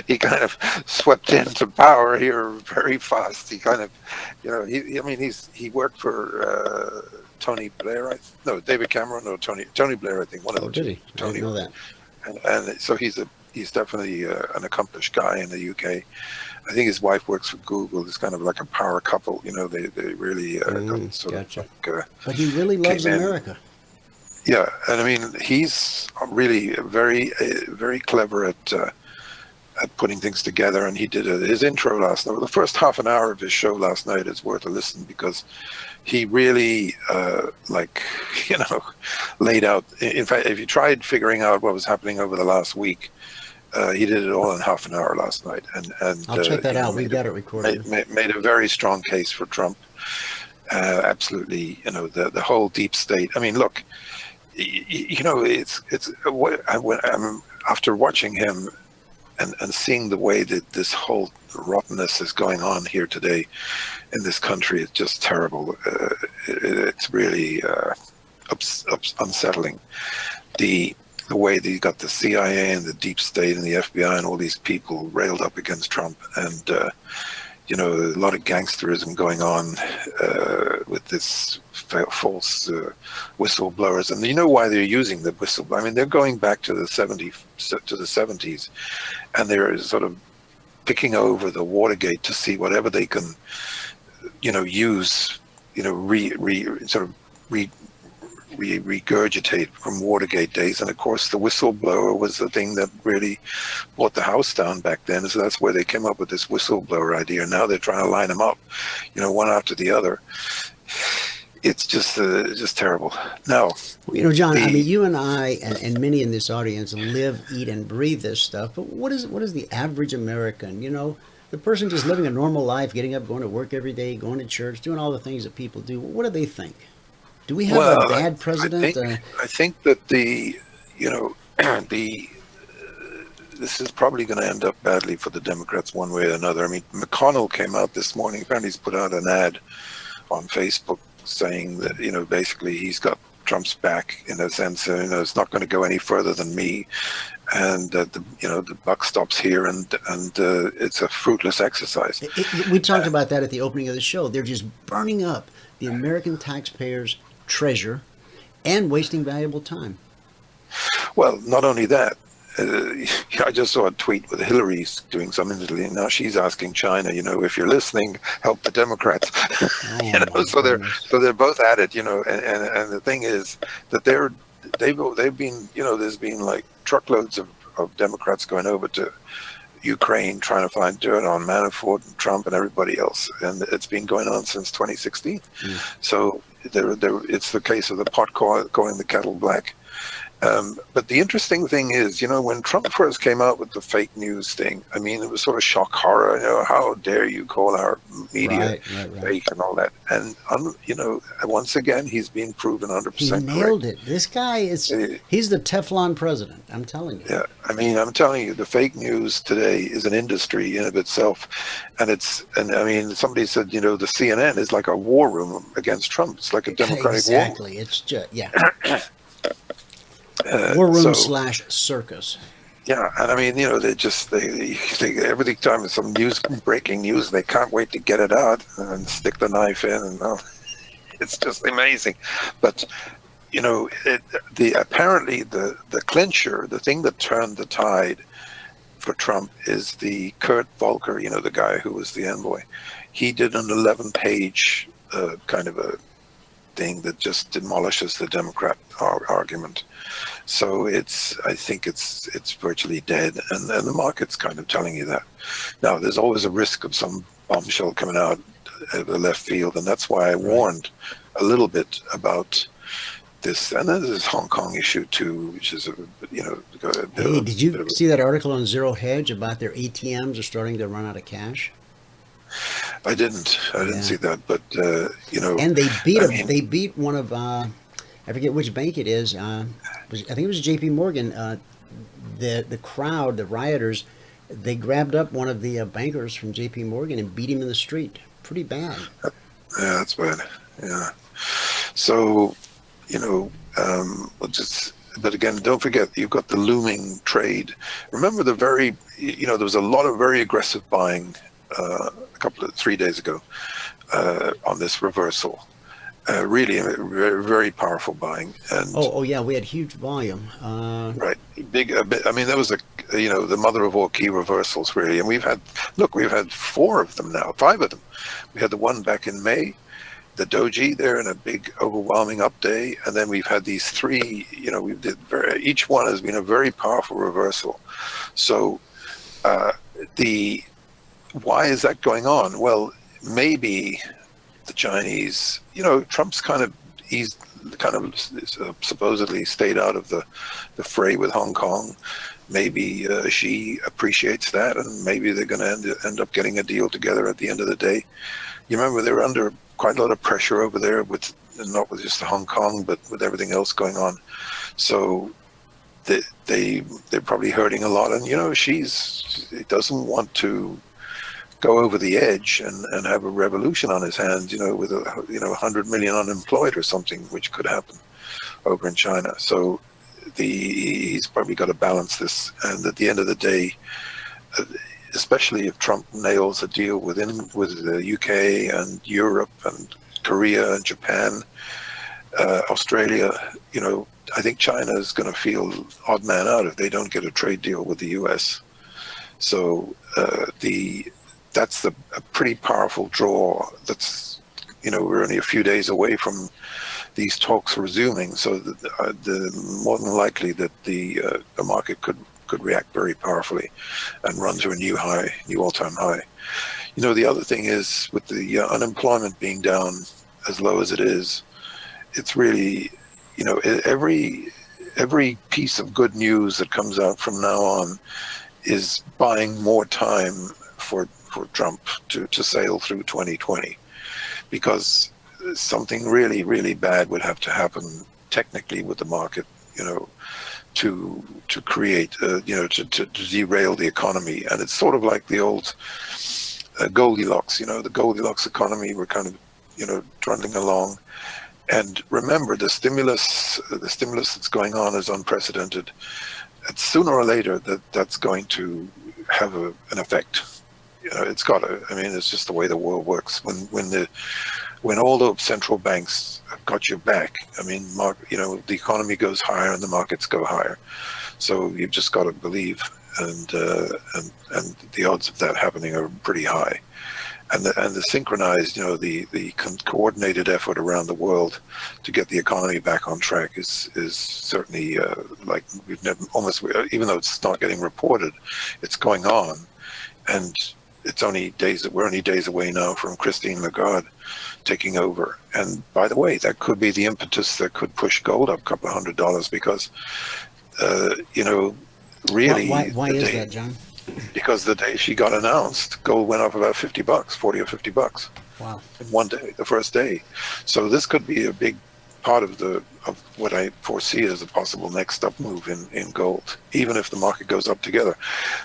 he kind of swept into power here very fast. He kind of, he worked for Tony Blair, David Cameron, or Tony Blair, I think, one of them.
Did he? I didn't know that.
And so he's definitely an accomplished guy in the UK. I think his wife works for Google. It's kind of like a power couple. They really got sort
gotcha.
of.
But he really loves America.
Yeah, and I mean, he's really very, very clever at putting things together. And he did his intro last night. The first half an hour of his show last night is worth a listen, because he really, laid out. In fact, if you tried figuring out what was happening over the last week, he did it all in half an hour last night. And
I'll check that out. We got it recorded.
Made a very strong case for Trump. Absolutely, the whole deep state. I mean, look. It's after watching him and seeing the way that this whole rottenness is going on here today in this country, it's just terrible. It's really unsettling. The way that you got the CIA and the deep state and the FBI and all these people railed up against Trump, and a lot of gangsterism going on with this false whistleblowers, and you know why they're using the whistleblower. I mean, they're going back to the 70s, and they're sort of picking over the Watergate to see whatever they can, use, regurgitate from Watergate days. And of course, the whistleblower was the thing that really brought the house down back then. So that's where they came up with this whistleblower idea. Now they're trying to line them up, one after the other. It's just terrible. Now,
John, I mean, you and I and many in this audience live, eat, and breathe this stuff. But what is the average American? The person just living a normal life, getting up, going to work every day, going to church, doing all the things that people do. What do they think? Do we have a bad president?
I think that this is probably going to end up badly for the Democrats one way or another. I mean, McConnell came out this morning. Apparently, he's put out an ad on Facebook saying that basically he's got Trump's back in a sense. It's not going to go any further than me, and the buck stops here, and it's a fruitless exercise.
We talked about that at the opening of the show. They're just burning up the American taxpayers' treasure and wasting valuable time.
Well, not only that. I just saw a tweet with Hillary's doing something in Italy. Now she's asking China, if you're listening, help the Democrats. So they're both at it, and the thing is that they've been, there's been like truckloads of Democrats going over to Ukraine trying to find dirt on Manafort and Trump and everybody else, and it's been going on since 2016. So it's the case of the pot calling the kettle black. But the interesting thing is, when Trump first came out with the fake news thing, I mean, it was sort of shock horror. How dare you call our media
Right.
fake and all that? And, once again, he's being proven 100%
He
correct.
nailed it. This guy he's the Teflon president. I'm telling you.
Yeah, I mean, I'm telling you, the fake news today is an industry in of itself, and I mean, somebody said, the CNN is like a war room against Trump. It's like a Democratic war.
Exactly. It's just war room / circus.
Yeah, and I mean, they every time there's some breaking news, they can't wait to get it out and stick the knife in, and it's just amazing. But apparently the clincher, the thing that turned the tide for Trump is the Kurt Volker, the guy who was the envoy. He did an 11-page kind of a thing that just demolishes the Democrat argument. So I think it's virtually dead, and the market's kind of telling you that. Now, there's always a risk of some bombshell coming out of the left field, and that's why I warned a little bit about this. And then there's this Hong Kong issue too, which is
Hey, did you see that article on Zero Hedge about their ATMs are starting to run out of cash?
I didn't see that, but
and they beat they beat one of I forget which bank it is. I think it was J.P. Morgan. The crowd, the rioters, they grabbed up one of the bankers from J.P. Morgan and beat him in the street. Pretty bad.
Yeah, that's bad. Yeah. So, but again, don't forget, you've got the looming trade. Remember there was a lot of very aggressive buying 3 days ago on this reversal. Really very, very powerful buying. And
yeah, we had huge volume.
Right, big. I mean, there was the mother of all key reversals, really. And we've had 4 of them now, 5 of them. We had the one back in May, the doji there in a big overwhelming up day, and then we've had these 3. Each one has been a very powerful reversal. So why is that going on? Well, maybe the Chinese, Trump's he's supposedly stayed out of the fray with Hong Kong. Maybe Xi appreciates that, and maybe they're going to end up getting a deal together at the end of the day. You remember they were under quite a lot of pressure over there, not with just Hong Kong, but with everything else going on. So they're probably hurting a lot, and Xi doesn't want to go over the edge and have a revolution on his hands, with 100 million unemployed or something, which could happen over in China. So he's probably got to balance this. And at the end of the day, especially if Trump nails a deal with the UK and Europe and Korea and Japan, Australia, I think China is going to feel odd man out if they don't get a trade deal with the US. So that's a pretty powerful draw. That's, we're only a few days away from these talks resuming. So the more than likely that the market could react very powerfully and run to a new all-time high. The other thing is, with the unemployment being down as low as it is, it's really, every piece of good news that comes out from now on is buying more time for Trump to sail through 2020, because something really, really bad would have to happen technically with the market, to create, to derail the economy. And it's sort of like the old Goldilocks, the Goldilocks economy. We're kind of, trundling along. And remember, the stimulus that's going on is unprecedented. And sooner or later, that's going to have an effect. It's got to. I mean, it's just the way the world works. When all the central banks have got your back, I mean, the economy goes higher and the markets go higher. So you've just got to believe, and the odds of that happening are pretty high. And the synchronized, the coordinated effort around the world to get the economy back on track is certainly like we've never, almost, even though it's not getting reported, it's going on. And we're only days away now from Christine Lagarde taking over. And by the way, that could be the impetus that could push gold up a couple of $100 because, really.
Why is that, John?
Because the day she got announced, gold went up about $50, 40 or $50.
Wow.
In one day, the first day. So this could be a big part of what I foresee as a possible next up move in gold, even if the market goes up together.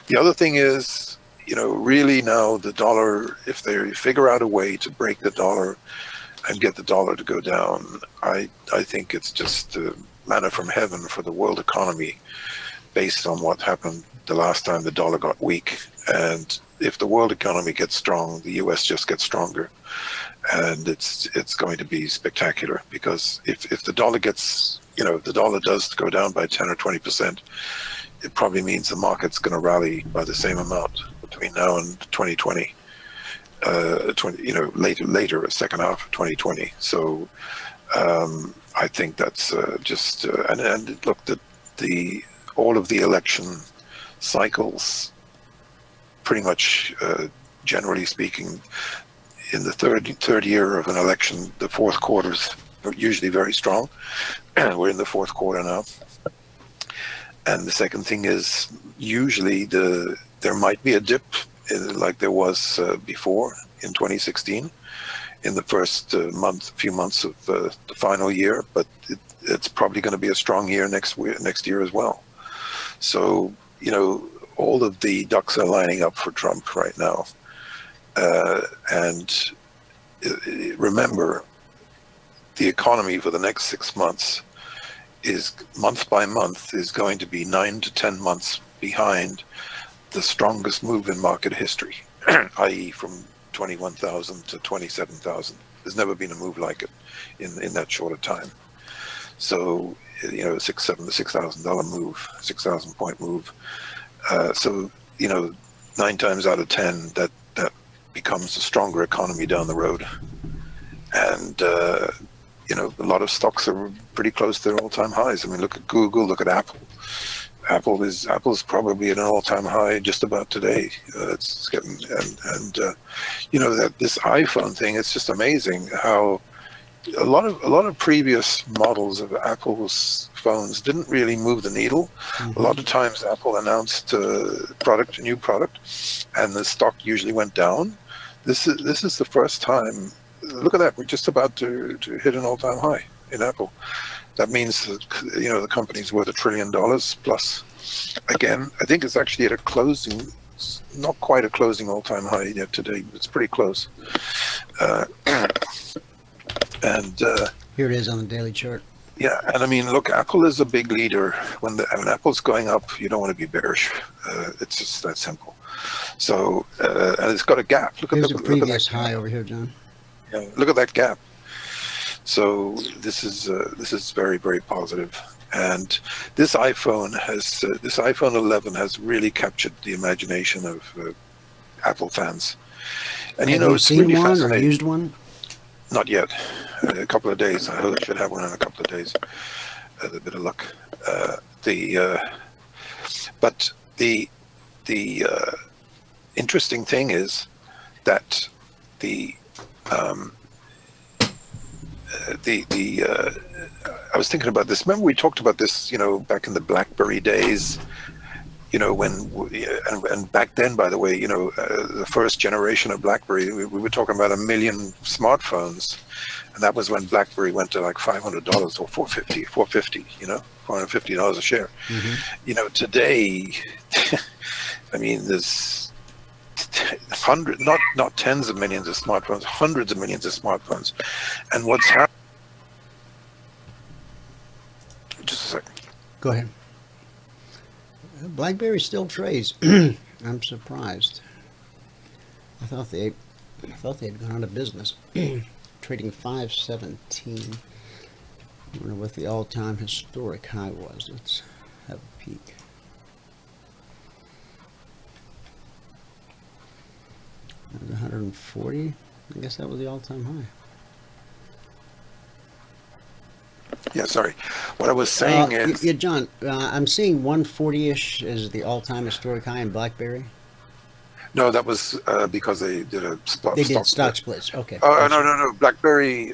The other thing is, really now the dollar, if they figure out a way to break the dollar and get the dollar to go down, I think it's just manna from heaven for the world economy based on what happened the last time the dollar got weak. And if the world economy gets strong, the US just gets stronger. And it's going to be spectacular, because if the dollar gets, if the dollar does go down by 10 or 20%, it probably means the market's going to rally by the same amount between now and 2020, later, second half of 2020. So I think that's just, and look, all of the election cycles, pretty much, generally speaking, in the third year of an election, the fourth quarters are usually very strong. We're in the fourth quarter now. And the second thing is, usually there might be a dip, like there was before in 2016, in the first few months of the final year, but it's probably going to be a strong year next year as well. So, all of the ducks are lining up for Trump right now. And remember, the economy for the next 6 months is, month by month, is going to be 9 to 10 months behind the strongest move in market history, i.e. from 21,000 to 27,000. There's never been a move like it in that short a time. So, $6,000 move, 6,000 point move. So, 9 times out of 10, that becomes a stronger economy down the road. And, a lot of stocks are pretty close to their all-time highs. I mean, look at Google, look at Apple. Apple's probably at an all-time high just about today. It's getting, that this iPhone thing, it's just amazing how a lot of previous models of Apple's phones didn't really move the needle. Mm-hmm. A lot of times Apple announced a new product, and the stock usually went down. This is the first time. Look at that. We're just about to hit an all-time high in Apple. That means that, the company's worth $1 trillion plus. Again, I think it's actually at a closing, not quite a closing all-time high yet today, but it's pretty close.
Here it is on the daily chart.
Yeah, and I mean, look, Apple is a big leader. When Apple's going up, you don't want to be bearish. It's just that simple. So, and it's got a gap.
Here's the previous high over here, John.
Yeah, look at that gap. So this is very, very positive. And this iPhone 11 has really captured the imagination of Apple fans. And
Have you
it's
seen
really
one
fascinating.
or used one?
Not yet. A couple of days. I should have one in a couple of days. A bit of luck. But the interesting thing is that I was thinking about this. Remember we talked about this, back in the BlackBerry days, and back then, by the way, the first generation of BlackBerry, we were talking about 1 million smartphones, and that was when BlackBerry went to like $500 or $450, $450 a share. Mm-hmm. Today, I mean, there's not tens of millions of smartphones, hundreds of millions of smartphones, and what's happening? Just a second.
Go ahead. BlackBerry still trades. I'm surprised. I thought they had gone out of business. Trading 517. I wonder what the all-time historic high was. Let's have a peek. That was 140. I guess that was the all-time high.
Yeah, sorry. What I was saying is...
Yeah, John, I'm seeing 140-ish as the all-time historic high in BlackBerry.
No, that was because they did a
They did stock
split.
splits. Okay.
Oh,
Gotcha.
no. BlackBerry.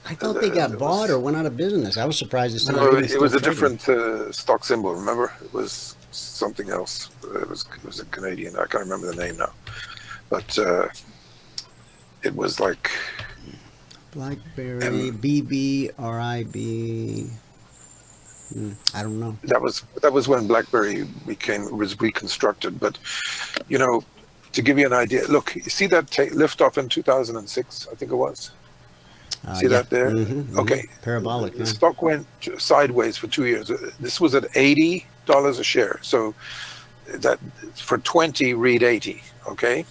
I thought they got bought or went out of business. I was surprised to see
No,
Emini
it
still
was a
trading.
different stock symbol. Remember, it was something else. It was a Canadian. I can't remember the name now, but it was like
BlackBerry, BBRIB. I don't know.
that was when BlackBerry was reconstructed. But you know, to give you an idea, look, you see that lift off in 2006, I think it was. See
Yeah.
that there? Okay.
Parabolic.
The
Yeah.
stock went sideways for 2 years. This was at $80 a share. So that for 20, read 80. Okay.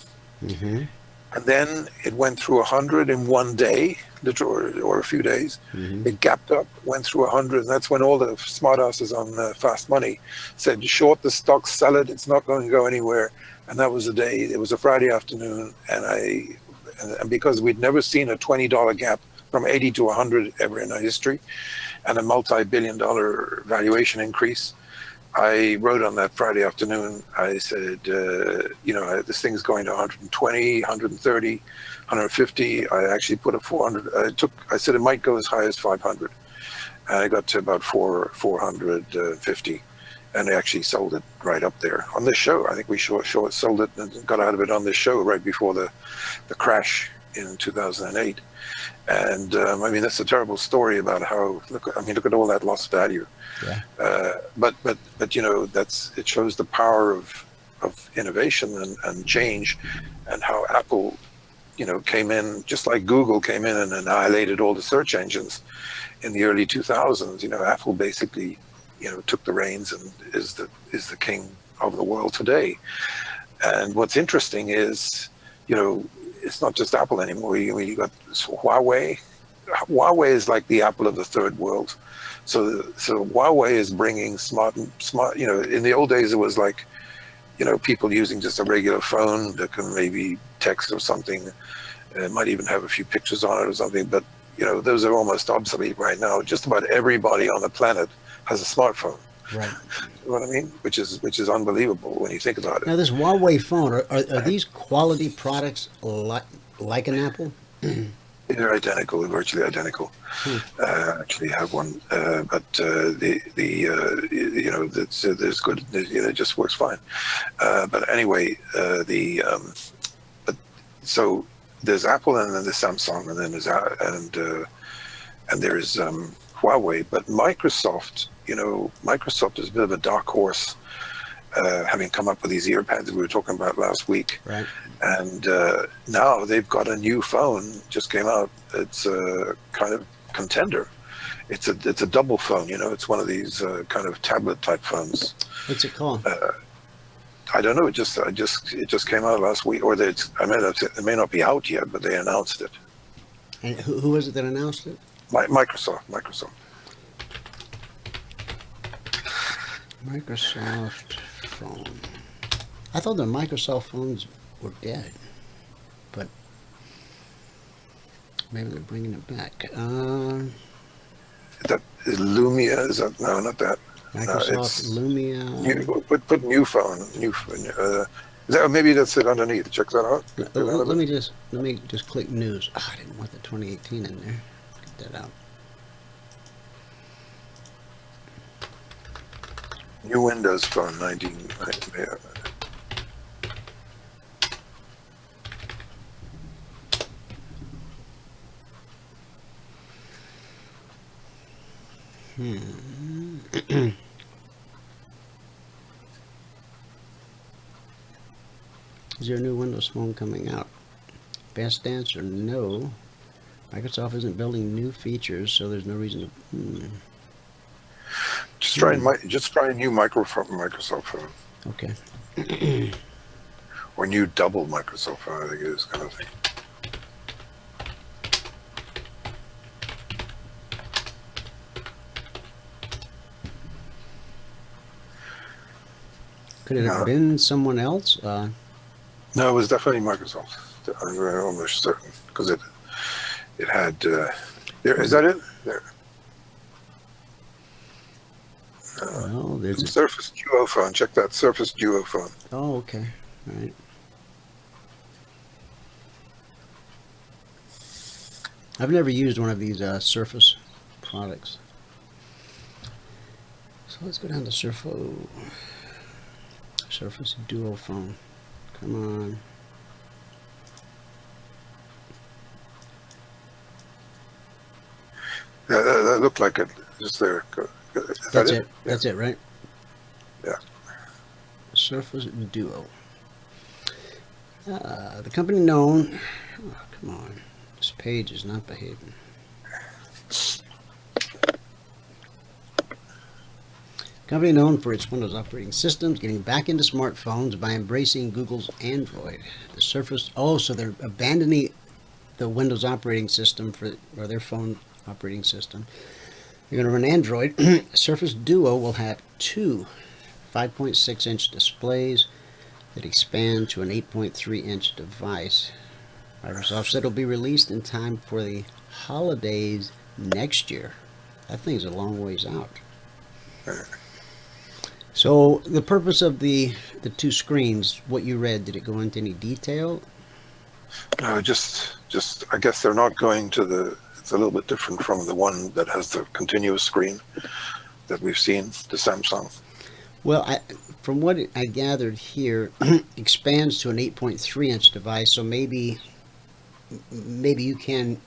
Mm-hmm.
And then it went through 100 in one day, literally, or a few days.
Mm-hmm.
It gapped up, went through 100. And that's when all the smartasses on Fast Money said, short the stock, sell it. It's not going to go anywhere. And that was the day. It was a Friday afternoon. And because we'd never seen a $20 gap from 80 to 100 ever in our history, and a multi-billion-dollar valuation increase, I wrote on that Friday afternoon, I said, this thing's going to 120, 130, 150. I actually put a 400. I said it might go as high as 500. And I got to about 450. And I actually sold it right up there on this show. I think we sold it and got out of it on this show right before the crash in 2008. And I mean, that's a terrible story about how look at all that lost value.
Yeah.
But it shows the power of innovation and change, and how Apple came in just like Google came in and annihilated all the search engines in the early 2000s. Apple basically took the reins and is the king of the world today. And what's interesting is it's not just Apple anymore. You got Huawei. Huawei is like the Apple of the third world. So Huawei is bringing smart. In the old days it was like, people using just a regular phone that can maybe text or something. It might even have a few pictures on it or something. But those are almost obsolete right now. Just about everybody on the planet has a smartphone.
Right.
You know what I mean? Which is unbelievable when you think about it.
Now, this Huawei phone, are these quality products like an Apple?
They're identical, virtually identical. Actually, have one, but there's good. It just works fine. But anyway, so there's Apple, and then there's Samsung, and then there's Huawei. But Microsoft, Microsoft is a bit of a dark horse, having come up with these earpads that we were talking about last week.
Right.
And now they've got a new phone, just came out. It's a kind of contender. It's a double phone, it's one of these kind of tablet type phones.
What's it called?
I don't know. It just came out last week, or it may not be out yet, but they announced it.
And who was it that announced it?
Microsoft.
Microsoft phone. I thought the Microsoft phones were dead, but maybe they're bringing it back.
That is Lumia. Is that no? Not that.
Microsoft Lumia.
Put new phone. Maybe that's it underneath. Check that out.
Let me just click news. Oh, I didn't want the 2018 in there. Get that out.
New Windows Phone 1990.
Is there a new Windows Phone coming out? Best answer, no. Microsoft isn't building new features, so there's no reason to.
Just try a new Microsoft phone.
Okay.
Or new double Microsoft phone, I think it is, kind of thing.
Could it have been someone else?
No, it was definitely Microsoft. I'm almost certain, because it had. There is that it? There.
Well, there's a
Surface Duo phone. Check that Surface Duo phone.
Oh, okay. right? I've never used one of these Surface products. So let's go down to Surface Duo phone. Come on.
Yeah, that looked like it. Just there.
That's it. That's it, right?
Yeah.
Surface Duo. The company known. Oh, come on. This page is not behaving. Company known for its Windows operating systems, getting back into smartphones by embracing Google's Android. The Surface. Oh, so they're abandoning the Windows operating system or their phone operating system. They're going to run Android. Surface Duo will have two 5.6-inch displays that expand to an 8.3-inch device. Microsoft said it'll be released in time for the holidays next year. That thing's a long ways out. So the purpose of the two screens, what you read, did it go into any detail?
No, just I guess they're not going to the. It's a little bit different from the one that has the continuous screen that we've seen, the Samsung.
Well, from what I gathered here, expands to an 8.3-inch device, so maybe you can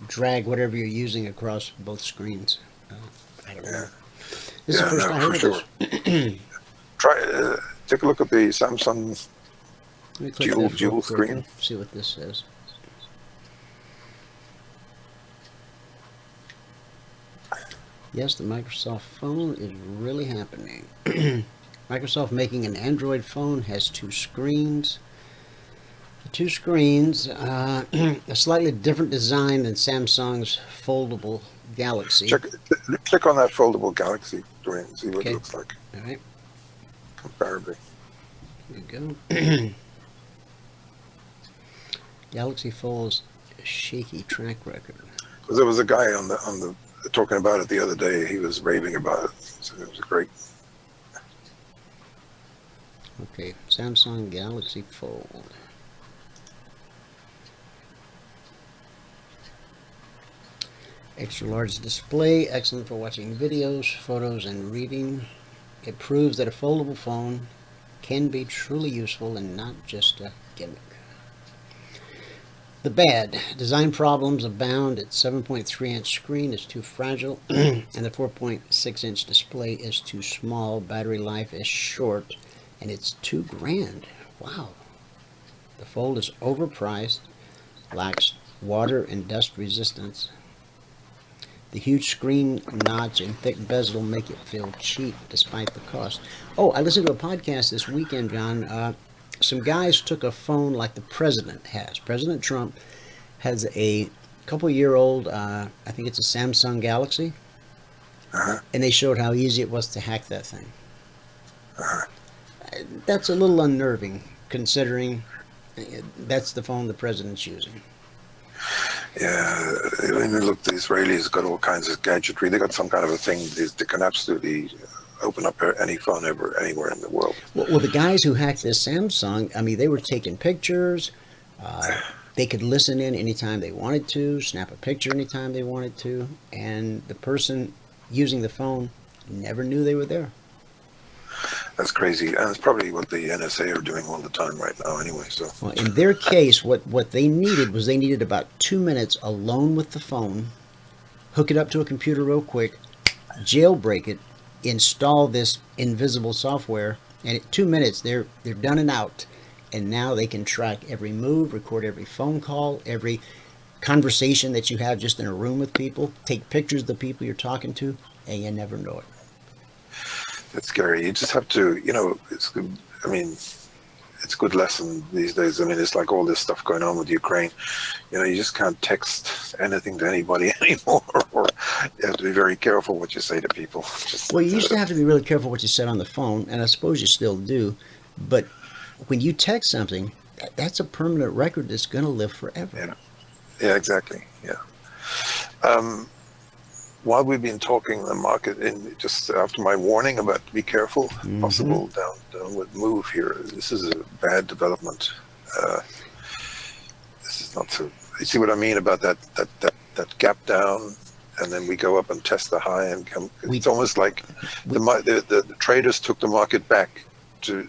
drag whatever you're using across both screens. I don't know. This is the first I heard
for
of this.
Try take a look at the Samsung
Let me click this real
dual
quick
screen.
and see what this says. Yes, the Microsoft phone is really happening. Microsoft making an Android phone has two screens. The two screens, a slightly different design than Samsung's foldable Galaxy.
Click on that foldable Galaxy, Dwayne, and see what it looks like.
All right.
Comparably.
Here we go. Galaxy Fold's shaky track record.
Because there was a guy on the talking about it the other day. He was raving about it. So it was great.
Okay, Samsung Galaxy Fold. Extra large display, excellent for watching videos, photos, and reading. It proves that a foldable phone can be truly useful and not just a gimmick. The bad. Design problems abound. Its 7.3-inch screen is too fragile, and the 4.6-inch display is too small. Battery life is short, and it's $2,000. Wow. The Fold is overpriced, lacks water and dust resistance. The huge screen notch and thick bezel make it feel cheap despite the cost. Oh, I listened to a podcast this weekend, John. Some guys took a phone like the president has. President Trump has a couple-year-old, I think it's a Samsung Galaxy, and they showed how easy it was to hack that thing. That's a little unnerving, considering that's the phone the president's using.
Yeah, I mean, look, the Israelis got all kinds of gadgetry. They got some kind of a thing that can absolutely open up any phone ever, anywhere in the world.
Well, the guys who hacked this Samsung, I mean, they were taking pictures. They could listen in anytime they wanted to, snap a picture anytime they wanted to, and the person using the phone never knew they were there.
That's crazy, and it's probably what the NSA are doing all the time right now anyway. So,
well, in their case, what they needed was they needed about 2 minutes alone with the phone, hook it up to a computer real quick, jailbreak it, install this invisible software, and at 2 minutes they're done and out. And now they can track every move, record every phone call, every conversation that you have just in a room with people, take pictures of the people you're talking to, and you never know it.
It's scary. You just have to, it's good. I mean, it's a good lesson these days. I mean, it's like all this stuff going on with Ukraine. You just can't text anything to anybody anymore, or you have to be very careful what you say to people.
Well, you used to have to be really careful what you said on the phone, and I suppose you still do, but when you text something, that's a permanent record that's going to live forever.
Yeah, exactly. Yeah. while we've been talking the market, in just after my warning about be careful, possible downward move here, this is a bad development. This is not so. You see what I mean about that gap down, and then we go up and test the high and come. It's almost like the traders took the market back to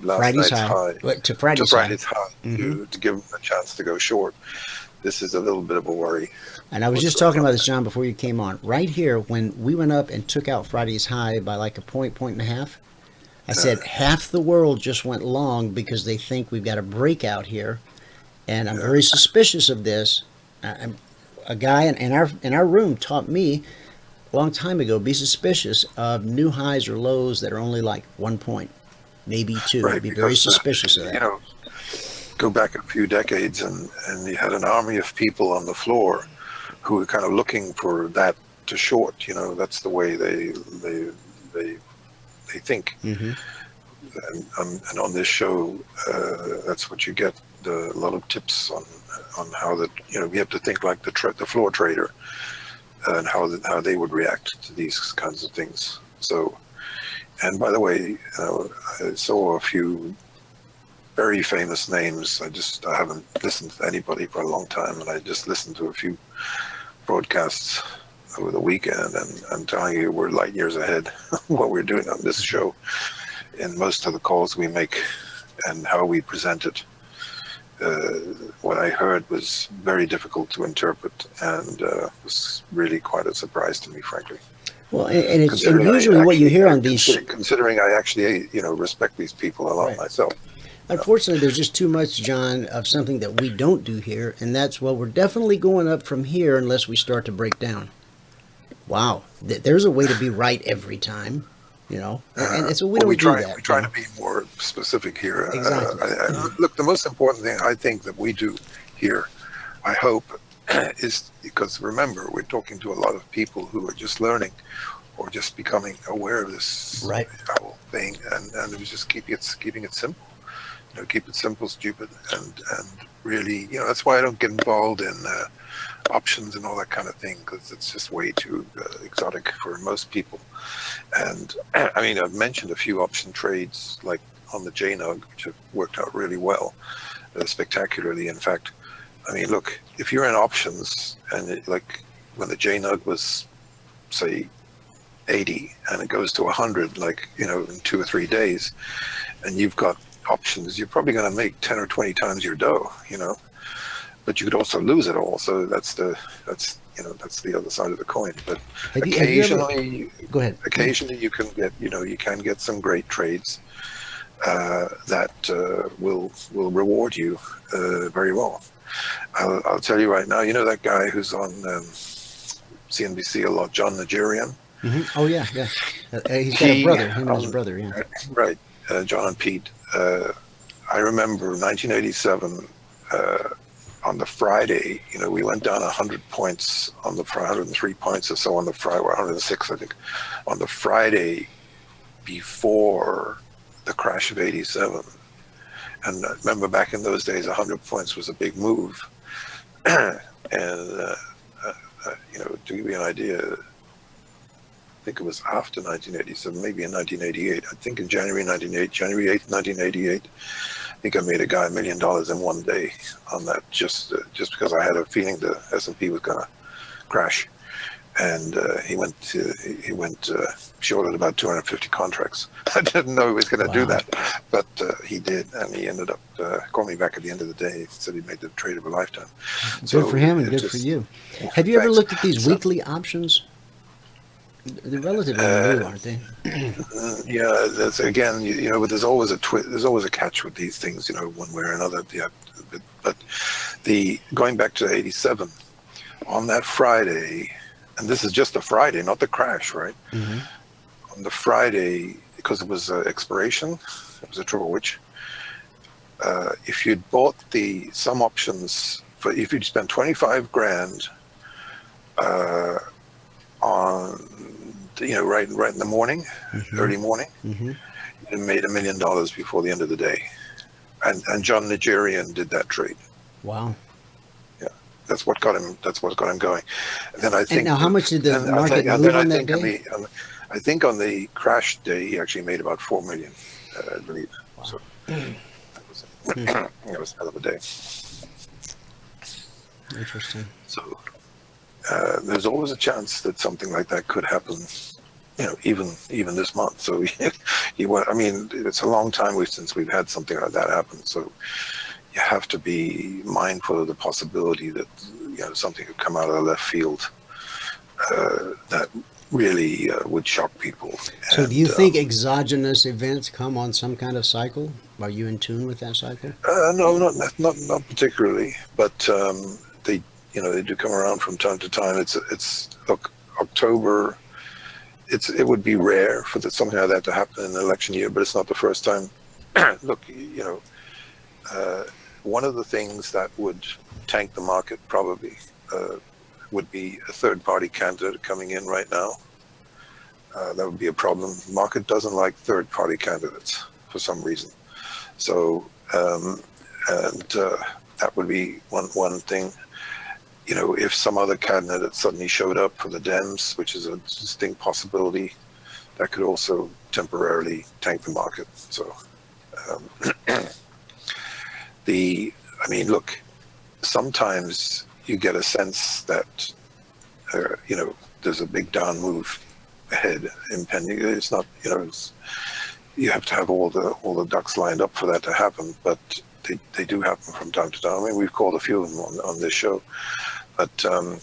last
Friday's
night's high.
To Friday's
high to give them a chance to go short. This is a little bit of a worry.
And I was just talking about this, John, before you came on. Right here, when we went up and took out Friday's high by like a point and a half, I said half the world just went long because they think we've got a breakout here. And I'm very suspicious of this. A guy in our room taught me a long time ago, be suspicious of new highs or lows that are only like 1 point, maybe 2.
Right,
Be very suspicious of that.
You know, go back a few decades and you had an army of people on the floor who were kind of looking for that to short. You know, that's the way they think. And on this show, that's what you get. A lot of tips on how that, you know, we have to think like the floor trader and how they would react to these kinds of things. So, and by the way, you know, I saw a few very famous names. I haven't listened to anybody for a long time, and I just listened to a few broadcasts over the weekend, and I'm telling you, we're light years ahead what we're doing on this show in most of the calls we make and how we present it. What I heard was very difficult to interpret, and was really quite a surprise to me, frankly.
Well, and it's usually what you hear on these.
Considering I actually, you know, respect these people a lot myself.
Unfortunately, there's just too much, John, of something that we don't do here, and that's, well, we're definitely going up from here unless we start to break down. Wow, there's a way to be right every time, you know, and so we don't do that.
We try to be more specific here.
Exactly.
Look, the most important thing I think that we do here, I hope, is because remember, we're talking to a lot of people who are just learning or just becoming aware of this whole thing, and it was just keeping it simple. You know, keep it simple, stupid, and really, you know, that's why I don't get involved in options and all that kind of thing, because it's just way too exotic for most people. And I mean, I've mentioned a few option trades like on the JNUG, which have worked out really well, spectacularly. In fact, I mean, look, if you're in options and like when the JNUG was, say, 80 and it goes to 100, like, you know, in 2 or 3 days, and you've got options, you're probably going to make 10 or 20 times your dough, you know, but you could also lose it all. So that's the other side of the coin. But occasionally you can get, you know, you can get some great trades that will reward you very well. I'll tell you right now, you know that guy who's on CNBC a lot, John Nigerian?
Oh yeah. He's got a brother. He knows a brother, yeah. Right.
John and Pete. I remember 1987, on the Friday, you know, we went down 100 points on the 103 points or so on the Friday, or 106, I think, on the Friday before the crash of 87. And remember, back in those days, 100 points was a big move. And, you know, to give you an idea, I think it was after 1987, maybe in 1988. I think in January 8th, 1988, I think I made a guy $1 million in one day on that, just because I had a feeling the S&P was going to crash. And he went short at about 250 contracts. I didn't know he was going to do that, but he did, and he ended up calling me back at the end of the day. He said he made the trade of a lifetime.
Good for him and good for you. Have you ever looked at these weekly options? They're relatively new, aren't they?
Yeah, that's again, you know, but there's always a catch with these things, you know, one way or another. Yeah, but going back to 87, on that Friday, and this is just a Friday, not the crash, right? On the Friday, because it was expiration, it was a triple witch. If you'd bought some options if you'd spent 25 grand on, you know, right in the morning, early morning, you made $1 million before the end of the day. And John Nigerian did that trade.
Wow.
Yeah. That's what got him. That's what got him going. And then I think.
And now, how much did the
and
market
and
move
then
on
I
that
think
day?
I think on the crash day he actually made about 4 million, I believe.
Wow.
So that was a hell of a day.
Interesting.
So there's always a chance that something like that could happen. Even this month. So I mean, it's a long time since we've had something like that happen. So you have to be mindful of the possibility that something could come out of the left field that really would shock people.
So do you think exogenous events come on some kind of cycle? Are you in tune with that cycle?
No, not particularly, but they do come around from time to time. It's look, October. It would be rare for something like that to happen in an election year, but it's not the first time. Look, one of the things that would tank the market probably would be a third-party candidate coming in right now. That would be a problem. The market doesn't like third-party candidates for some reason. So, that would be one thing. If some other candidate suddenly showed up for the Dems, which is a distinct possibility, that could also temporarily tank the market. So, look, sometimes you get a sense that, there's a big down move ahead impending. It's not, you have to have all the ducks lined up for that to happen, but they do happen from time to time. I mean, we've called a few of them on this show. But and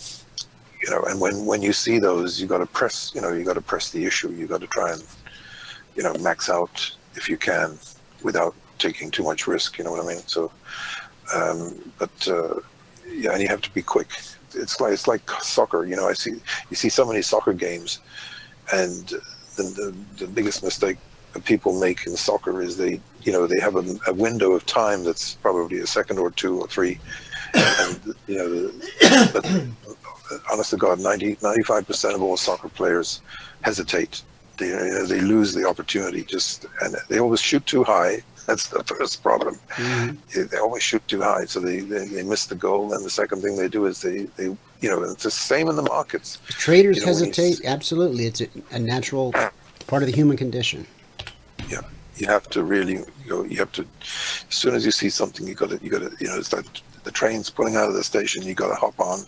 when you see those, you got to press the issue. You got to try and max out if you can without taking too much risk. You know what I mean? So, and you have to be quick. It's like soccer. You see so many soccer games, and the biggest mistake that people make in soccer is they have a window of time that's probably a second or two or three. And but honest to God, 95% of all soccer players hesitate. They lose the opportunity and they always shoot too high. That's the first problem. Mm-hmm. They always shoot too high, so they miss the goal. And the second thing they do is they it's the same in the markets.
Traders hesitate. Absolutely, it's a natural part of the human condition.
Yeah. You have to really you have to, as soon as you see something, you got to it's like the train's pulling out of the station, you got to hop on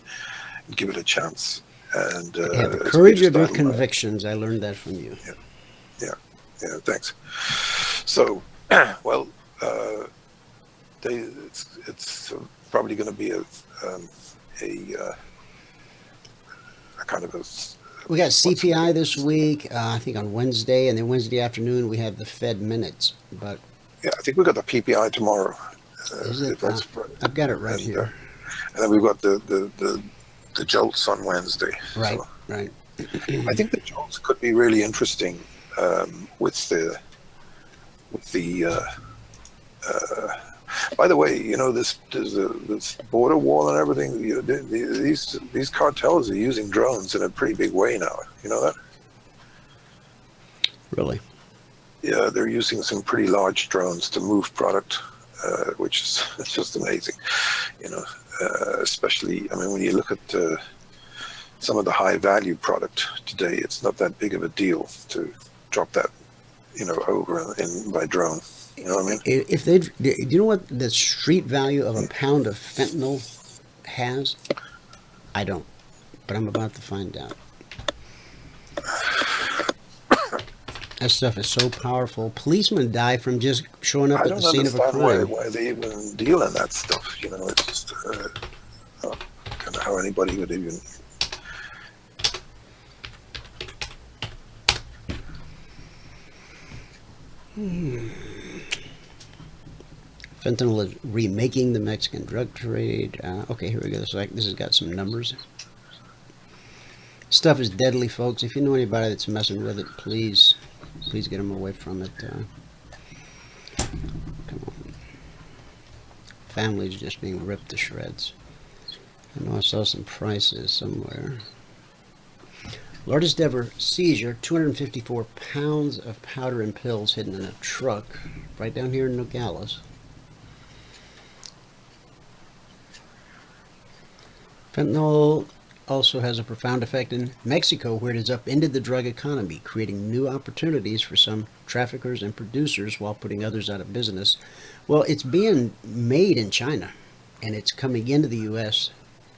and give it a chance. And
the courage of your convictions. I learned that from you.
Yeah. Thanks. So, well, it's probably going to be a kind of a.
We got CPI this week, I think on Wednesday, and then Wednesday afternoon we have the Fed minutes. But
yeah, I think we got the PPI tomorrow.
Is it? I've got it right here.
And then we've got the jolts on Wednesday.
Right,
so
right.
I think the jolts could be really interesting with the. By the way, this border wall and everything. These cartels are using drones in a pretty big way now. You know that?
Really?
Yeah, they're using some pretty large drones to move product, which is it's just amazing. Especially, I mean, when you look at some of the high value product today, it's not that big of a deal to drop that, over by drone. You know what I mean?
If do you know what the street value of a pound of fentanyl has? I don't, but I'm about to find out. That stuff is so powerful. Policemen die from just showing up at the scene of a crime.
I don't understand why they even deal in that stuff. It's just kind of how anybody would even.
Fentanyl is remaking the Mexican drug trade. Okay, here we go. This has got some numbers. Stuff is deadly, folks. If you know anybody that's messing with it, please get them away from it. Come on. Families just being ripped to shreds. I know I saw some prices somewhere. Largest ever seizure, 254 pounds of powder and pills hidden in a truck right down here in Nogales. Fentanyl also has a profound effect in Mexico, where it has upended the drug economy, creating new opportunities for some traffickers and producers while putting others out of business. Well, it's being made in China, and it's coming into the U.S.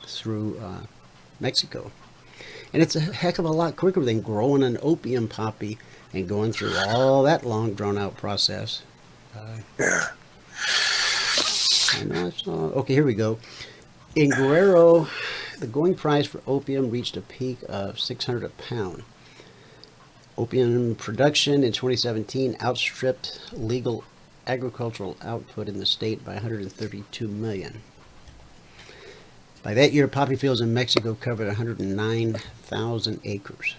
through Mexico. And it's a heck of a lot quicker than growing an opium poppy and going through all that long, drawn-out process.
Yeah.
I know I saw. Okay, here we go. In Guerrero, the going price for opium reached a peak of $600 a pound. Opium production in 2017 outstripped legal agricultural output in the state by 132 million. By that year, poppy fields in Mexico covered 109,000 acres.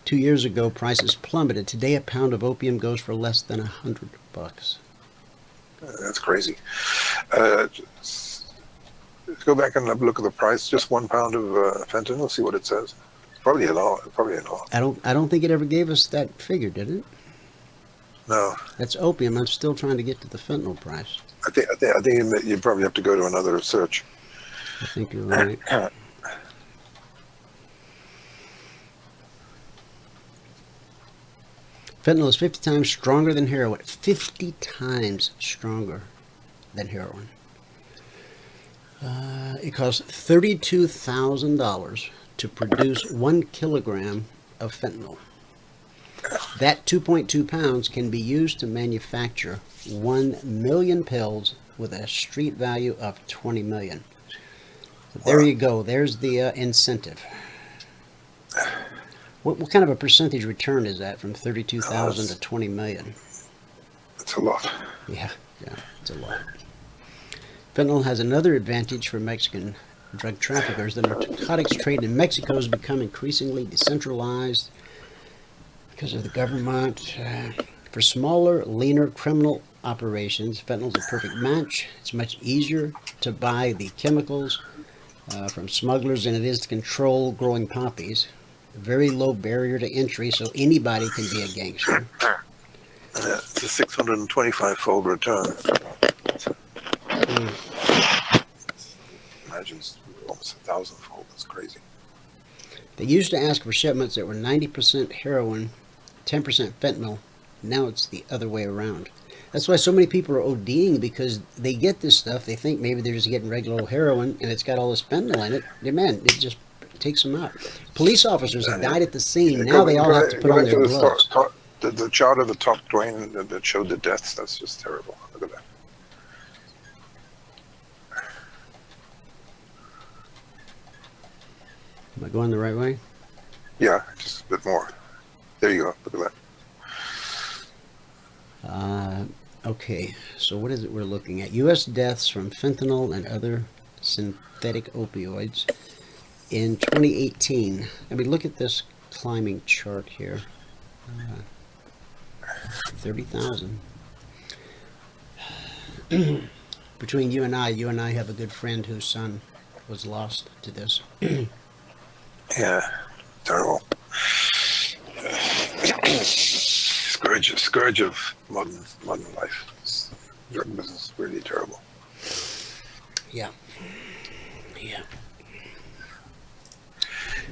2 years ago, prices plummeted. Today, a pound of opium goes for less than $100.
That's crazy. Let's go back and have a look at the price. Just 1 pound of fentanyl. See what it says. Probably a lot. Probably a lot.
I don't think it ever gave us that figure, did it?
No.
That's opium. I'm still trying to get to the fentanyl price.
I think you probably have to go to another search.
I think you're right. Fentanyl is 50 times stronger than heroin. 50 times stronger than heroin. It costs $32,000 to produce 1 kilogram of fentanyl. That 2.2 pounds can be used to manufacture 1 million pills with a street value of 20 million. So there you go. There's the incentive. What kind of a percentage return is that from 32,000 to 20 million?
That's a lot.
Yeah, it's a lot. Fentanyl has another advantage for Mexican drug traffickers. The narcotics trade in Mexico has become increasingly decentralized because of the government. For smaller, leaner criminal operations, fentanyl is a perfect match. It's much easier to buy the chemicals from smugglers than it is to control growing poppies. A very low barrier to entry, so anybody can be a gangster.
It's a 625-fold return. Imagine it's almost 1,000-fold. That's crazy.
They used to ask for shipments that were 90% heroin, 10% fentanyl. Now it's the other way around. That's why so many people are ODing, because they get this stuff. They think maybe they're just getting regular old heroin, and it's got all this fentanyl in it. Man, it just takes them out. Police officers have died at the scene. Now they all have to put on their gloves.
The chart at the top, Dwayne, that showed the deaths, that's just terrible. Look at that.
Am I going the right way?
Yeah, just a bit more. There you go. Look at that.
Okay, so what is it we're looking at? U.S. deaths from fentanyl and other synthetic opioids in 2018. I mean, look at this climbing chart here. 30,000. Between you and I have a good friend whose son was lost to this.
Yeah, terrible. Scourge of modern life. Drug business is really terrible.
Yeah.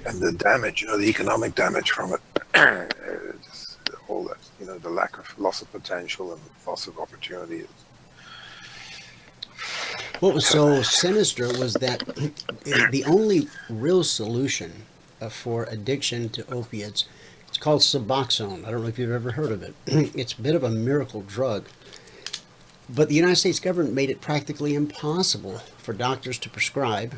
And the damage, the economic damage from it, just all that, the loss of potential and loss of opportunity.
What was so sinister was that the only real solution for addiction to opiates, it's called Suboxone. I don't know if you've ever heard of it. It's a bit of a miracle drug. But the United States government made it practically impossible for doctors to prescribe.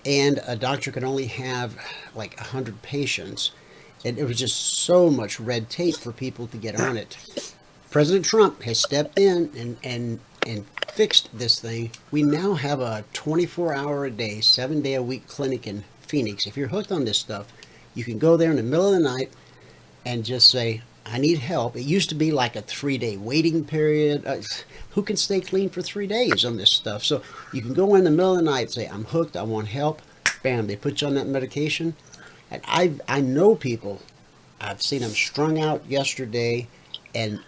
And a doctor could only have like 100 patients. And it was just so much red tape for people to get on it. President Trump has stepped in and fixed this thing. We now have a 24-hour-a-day, 7-day-a-week clinic in Phoenix. If you're hooked on this stuff, you can go there in the middle of the night and just say, I need help. It used to be like a 3-day waiting period. Who can stay clean for 3 days on this stuff? So you can go in the middle of the night and say, I'm hooked, I want help. Bam, they put you on that medication. And I know people, I've seen them strung out yesterday and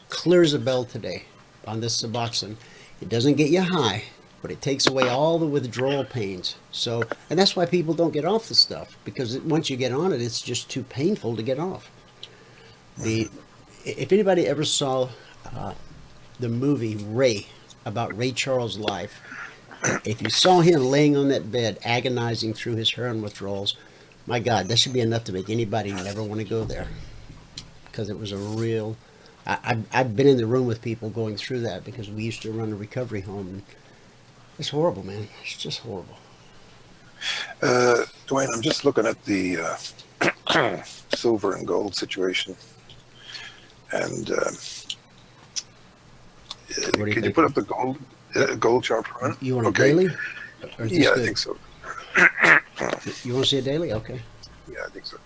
clear as a bell today on this Suboxone. It doesn't get you high, but it takes away all the withdrawal pains. So, and that's why people don't get off the stuff, because once you get on it, it's just too painful to get off. If anybody ever saw the movie Ray, about Ray Charles' life, if you saw him laying on that bed agonizing through his heroin withdrawals, my God, that should be enough to make anybody never want to go there, because it was a real. I've been in the room with people going through that, because we used to run a recovery home. And it's horrible, man. It's just horrible.
Dwayne, I'm just looking at the silver and gold situation. And can you put up the gold chart for a minute?
You want a daily?
Yeah, I think so.
You want to see a daily? Okay.
Yeah, I think so.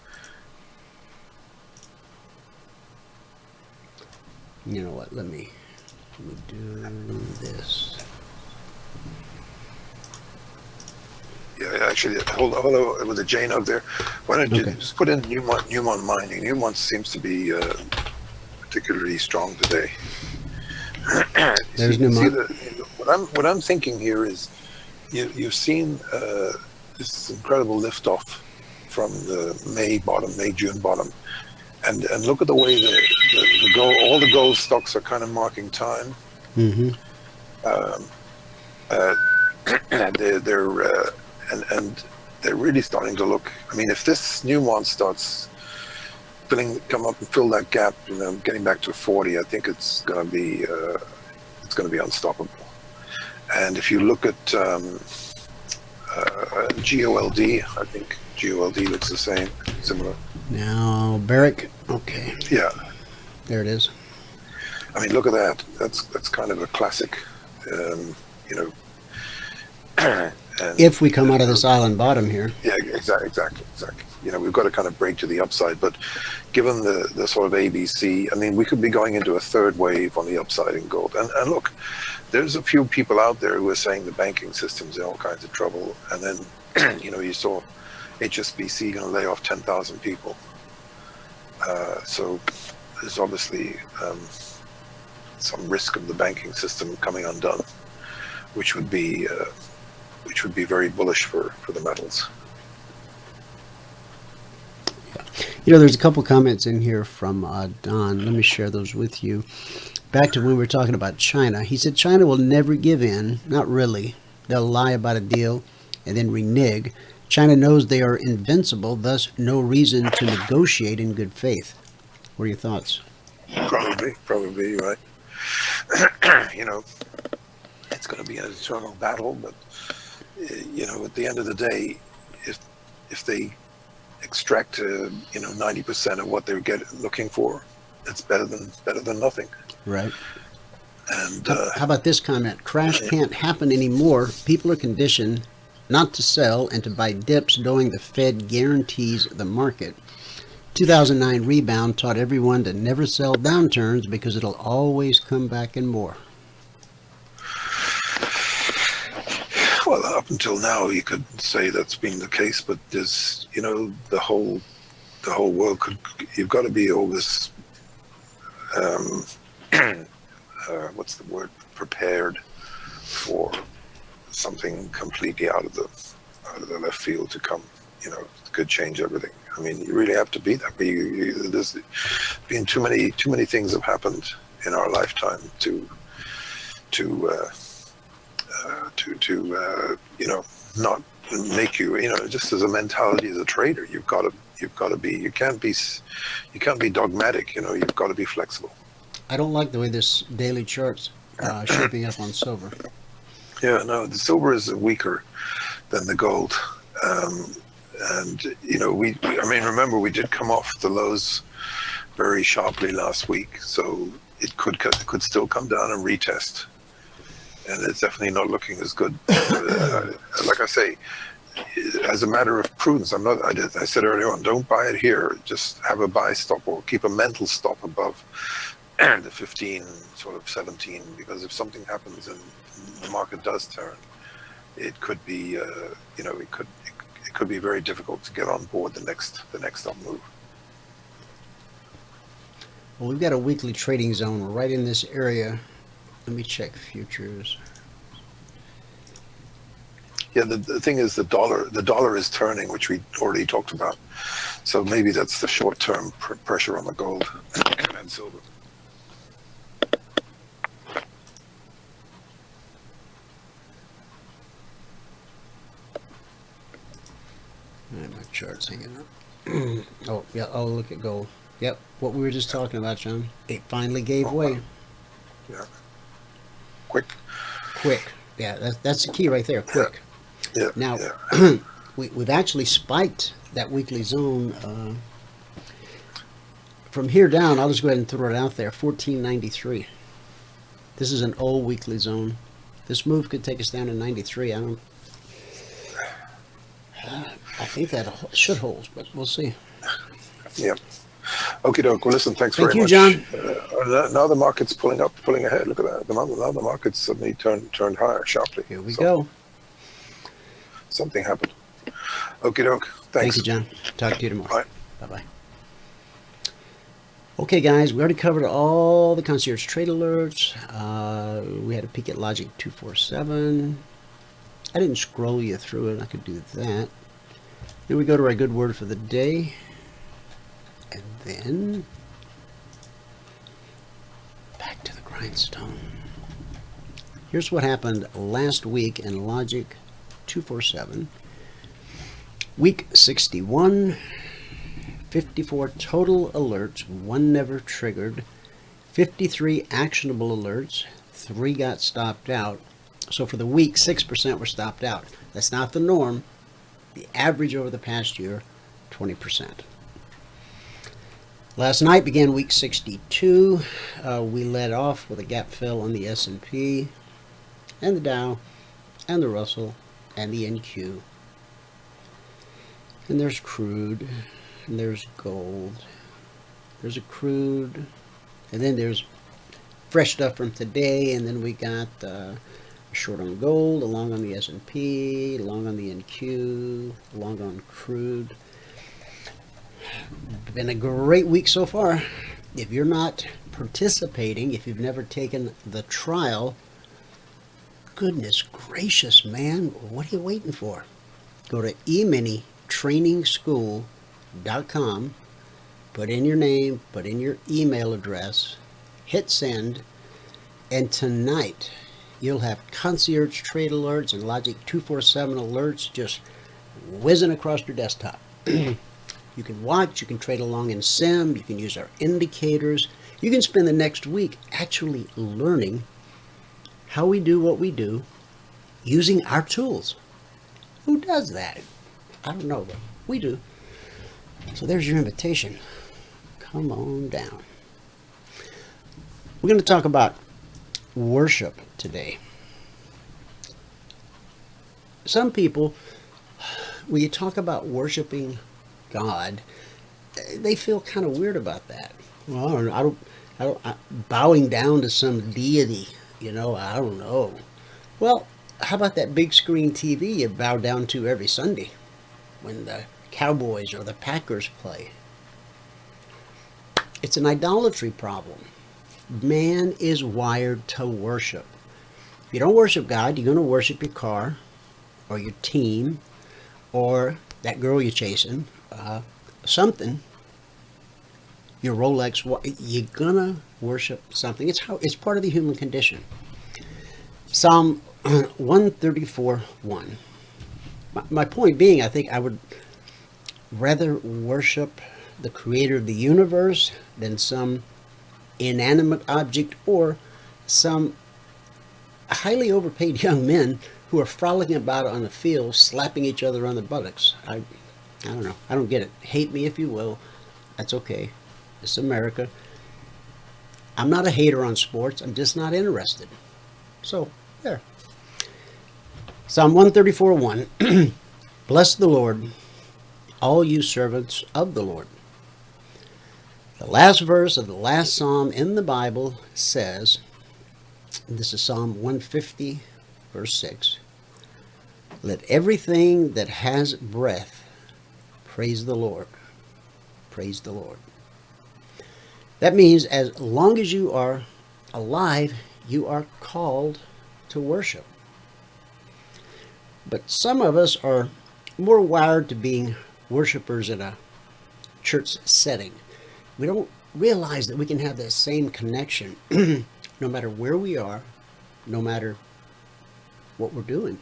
You know what? Let me do this.
Yeah, actually, hold on with the Jane out there. Why don't you just put in Newmont Mining? Newmont seems to be particularly strong today.
There's Newmont.
What I'm thinking here is, you've seen this incredible liftoff from the May June bottom, and look at the way the gold, all the gold stocks are kind of marking time.
Mm-hmm.
They're really starting to look. I mean, if this Newmont starts come up and fill that gap, getting back to 40, I think it's going to be unstoppable. And if you look at GOLD, I think GOLD looks the same, similar.
Now Barrick, okay.
Yeah,
there it is.
I mean, look at that. That's kind of a classic,
if we come out of this island bottom here.
Yeah, exactly. We've got to kind of break to the upside, but given the sort of ABC, I mean, we could be going into a third wave on the upside in gold. And look, there's a few people out there who are saying the banking system's in all kinds of trouble. And then, you saw HSBC going to lay off 10,000 people. So there's obviously some risk of the banking system coming undone, which would be very bullish for the metals.
There's a couple comments in here from Don. Let me share those with you. Back to when we were talking about China. He said China will never give in. Not really. They'll lie about a deal and then renege. China knows they are invincible, thus no reason to negotiate in good faith. What are your thoughts?
Probably, right. It's going to be an eternal battle, but at the end of the day, if they extract 90% of what they're looking for, it's better than nothing.
Right.
And
how about this comment? Crash can't happen anymore. People are conditioned not to sell and to buy dips, knowing the Fed guarantees the market. 2009 rebound taught everyone to never sell downturns because it'll always come back in more.
Well, up until now, you could say that's been the case, but there's, the whole world you've got to be always, what's the word, prepared for something completely out of the left field to come. It could change everything. I mean, you really have to be that. There's been too many things have happened in our lifetime to not make you, just as a mentality as a trader, you've got to be, you can't be dogmatic, you've got to be flexible.
I don't like the way this daily chart's shaping up on silver.
Yeah, no, the silver is weaker than the gold. And remember, we did come off the lows very sharply last week, so it could still come down and retest. And it's definitely not looking as good. Like I say, as a matter of prudence, I said earlier on, don't buy it here. Just have a buy stop or keep a mental stop above the 15, sort of 17, because if something happens and the market does turn, it could be, it could be very difficult to get on board the next up move.
Well, we've got a weekly trading zone right in this area. Let me check futures.
Yeah, the thing is the dollar is turning, which we already talked about. So maybe that's the short-term pressure on the gold and silver.
All right, my chart's hanging up. Oh, yeah. Oh, look at gold. Yep. What we were just talking about, John. It finally gave way.
Yeah. Quick.
Yeah, that's the key right there. Quick.
Yeah.
Now,
yeah.
we've actually spiked that weekly zone. From here down, I'll just go ahead and throw it out there. 1493. This is an old weekly zone. This move could take us down to 93. I think that should hold, but we'll see.
Yeah. Okie doke. Well, listen, thanks
Thank
very much.
John.
Now the market's pulling ahead. Look at that. Now the market's suddenly turned higher sharply.
Here we go.
Something happened. Okie doke. Thanks.
Thank you, John. Talk to you tomorrow.
Bye.
Bye-bye. Okay, guys, we already covered all the Concierge Trade Alerts. We had a peek at Logic 247. I didn't scroll you through it. I could do that. Then we go to our good word for the day. And then back to the grindstone. Here's what happened last week in Logic 247. Week 61, 54 total alerts, 1 never triggered, 53 actionable alerts, 3 got stopped out. So for the week, 6% were stopped out. That's not the norm. The average over the past year, 20%. Last night began week 62. We led off with a gap fill on the S&P and the Dow and the Russell and the NQ. And there's crude, and there's gold. There's a crude, and then there's fresh stuff from today, and then we got short on gold, along on the S&P, along on the NQ, along on crude. Been a great week so far. If you're not participating, if you've never taken the trial, goodness gracious, man, what are you waiting for? Go to eminitrainingschool.com, put in your name, put in your email address, hit send, and tonight you'll have Concierge Trade Alerts and Logic 247 alerts just whizzing across your desktop. You can watch, you can trade along in Sim, you can use our indicators. You can spend the next week actually learning how we do what we do using our tools. Who does that? I don't know, but we do. So there's your invitation. Come on down. We're going to talk about worship today. Some people, when you talk about worshiping God, they feel kind of weird about that. Well, I don't bowing down to some deity, I don't know. Well, how about that big screen TV you bow down to every Sunday when the Cowboys or the Packers play? It's an idolatry problem. Man is wired to worship. If you don't worship God, you're going to worship your car or your team or that girl you're chasing, something, your Rolex. You're going to worship something. It's part of the human condition. Psalm 134:1. My point being, I think I would rather worship the creator of the universe than some inanimate object or some highly overpaid young men who are frolicking about on the field, slapping each other on the buttocks. I don't know. I don't get it. Hate me if you will. That's okay. It's America. I'm not a hater on sports. I'm just not interested. So, there. Psalm 134:1. Bless the Lord, all you servants of the Lord. The last verse of the last psalm in the Bible says, this is Psalm 150, verse 6, let everything that has breath praise the Lord. Praise the Lord. That means as long as you are alive, you are called to worship. But some of us are more wired to being worshipers in a church setting. We don't realize that we can have that same connection no matter where we are, no matter what we're doing.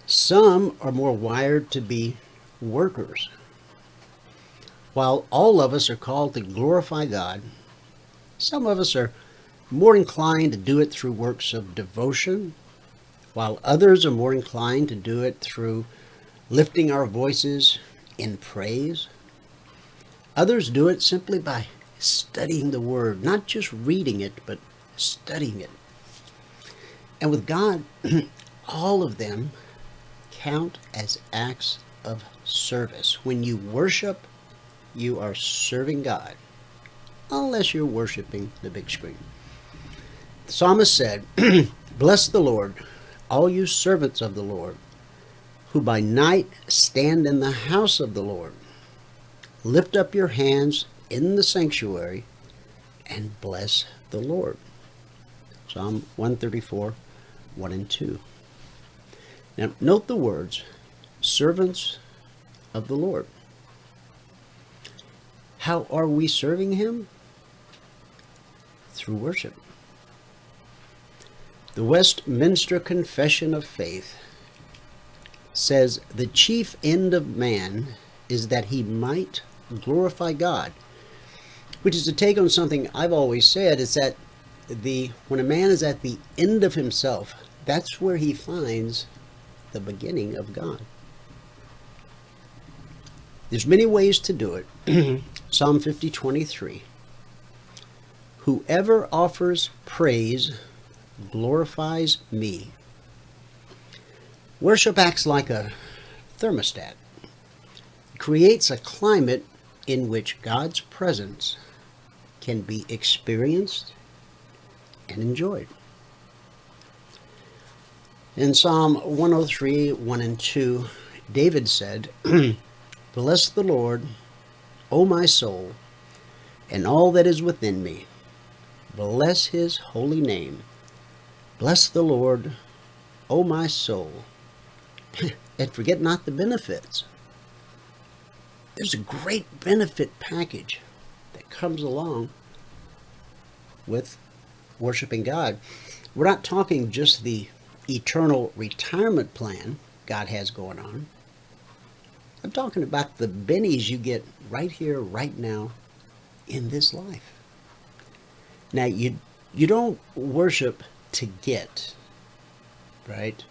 Some are more wired to be workers. While all of us are called to glorify God, some of us are more inclined to do it through works of devotion, while others are more inclined to do it through lifting our voices in praise. Others do it simply by studying the Word, not just reading it, but studying it. And with God, all of them count as acts of service. When you worship, you are serving God, unless you're worshiping the big screen. The psalmist said, "Bless the Lord, all you servants of the Lord, who by night stand in the house of the Lord. Lift up your hands in the sanctuary and bless the Lord." Psalm 134, 1 and 2. Now, note the words, servants of the Lord. How are we serving Him? Through worship. The Westminster Confession of Faith says the chief end of man is that he might glorify God, which is a take on something I've always said, is that when a man is at the end of himself, that's where he finds the beginning of God. There's many ways to do it. Psalm 50:23. Whoever offers praise glorifies me. Worship acts like a thermostat. It creates a climate in which God's presence can be experienced and enjoyed. In Psalm 103, 1 and 2, David said, "Bless the Lord, O my soul, and all that is within me. Bless His holy name. Bless the Lord, O my soul, and forget not the benefits." There's a great benefit package that comes along with worshiping God. We're not talking just the eternal retirement plan God has going on. I'm talking about the bennies you get right here, right now, in this life. Now, you don't worship to get, right?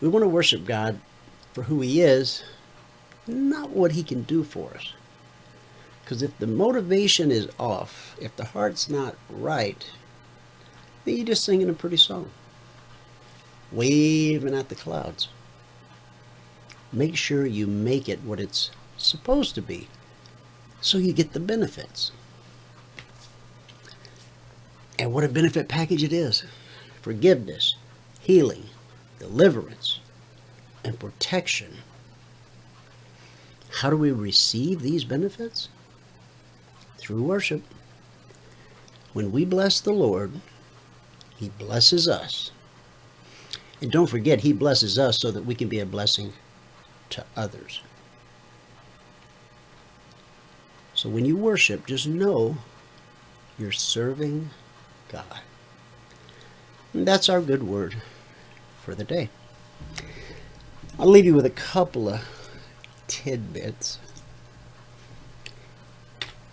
We want to worship God for who He is, not what He can do for us. Because if the motivation is off, if the heart's not right, then you're just singing a pretty song, waving at the clouds. Make sure you make it what it's supposed to be, so you get the benefits. And what a benefit package it is. Forgiveness, healing, deliverance, and protection. How do we receive these benefits? Through worship. When we bless the Lord, He blesses us. And don't forget, He blesses us so that we can be a blessing to others. So when you worship, just know you're serving God. And that's our good word for the day. I'll leave you with a couple of tidbits.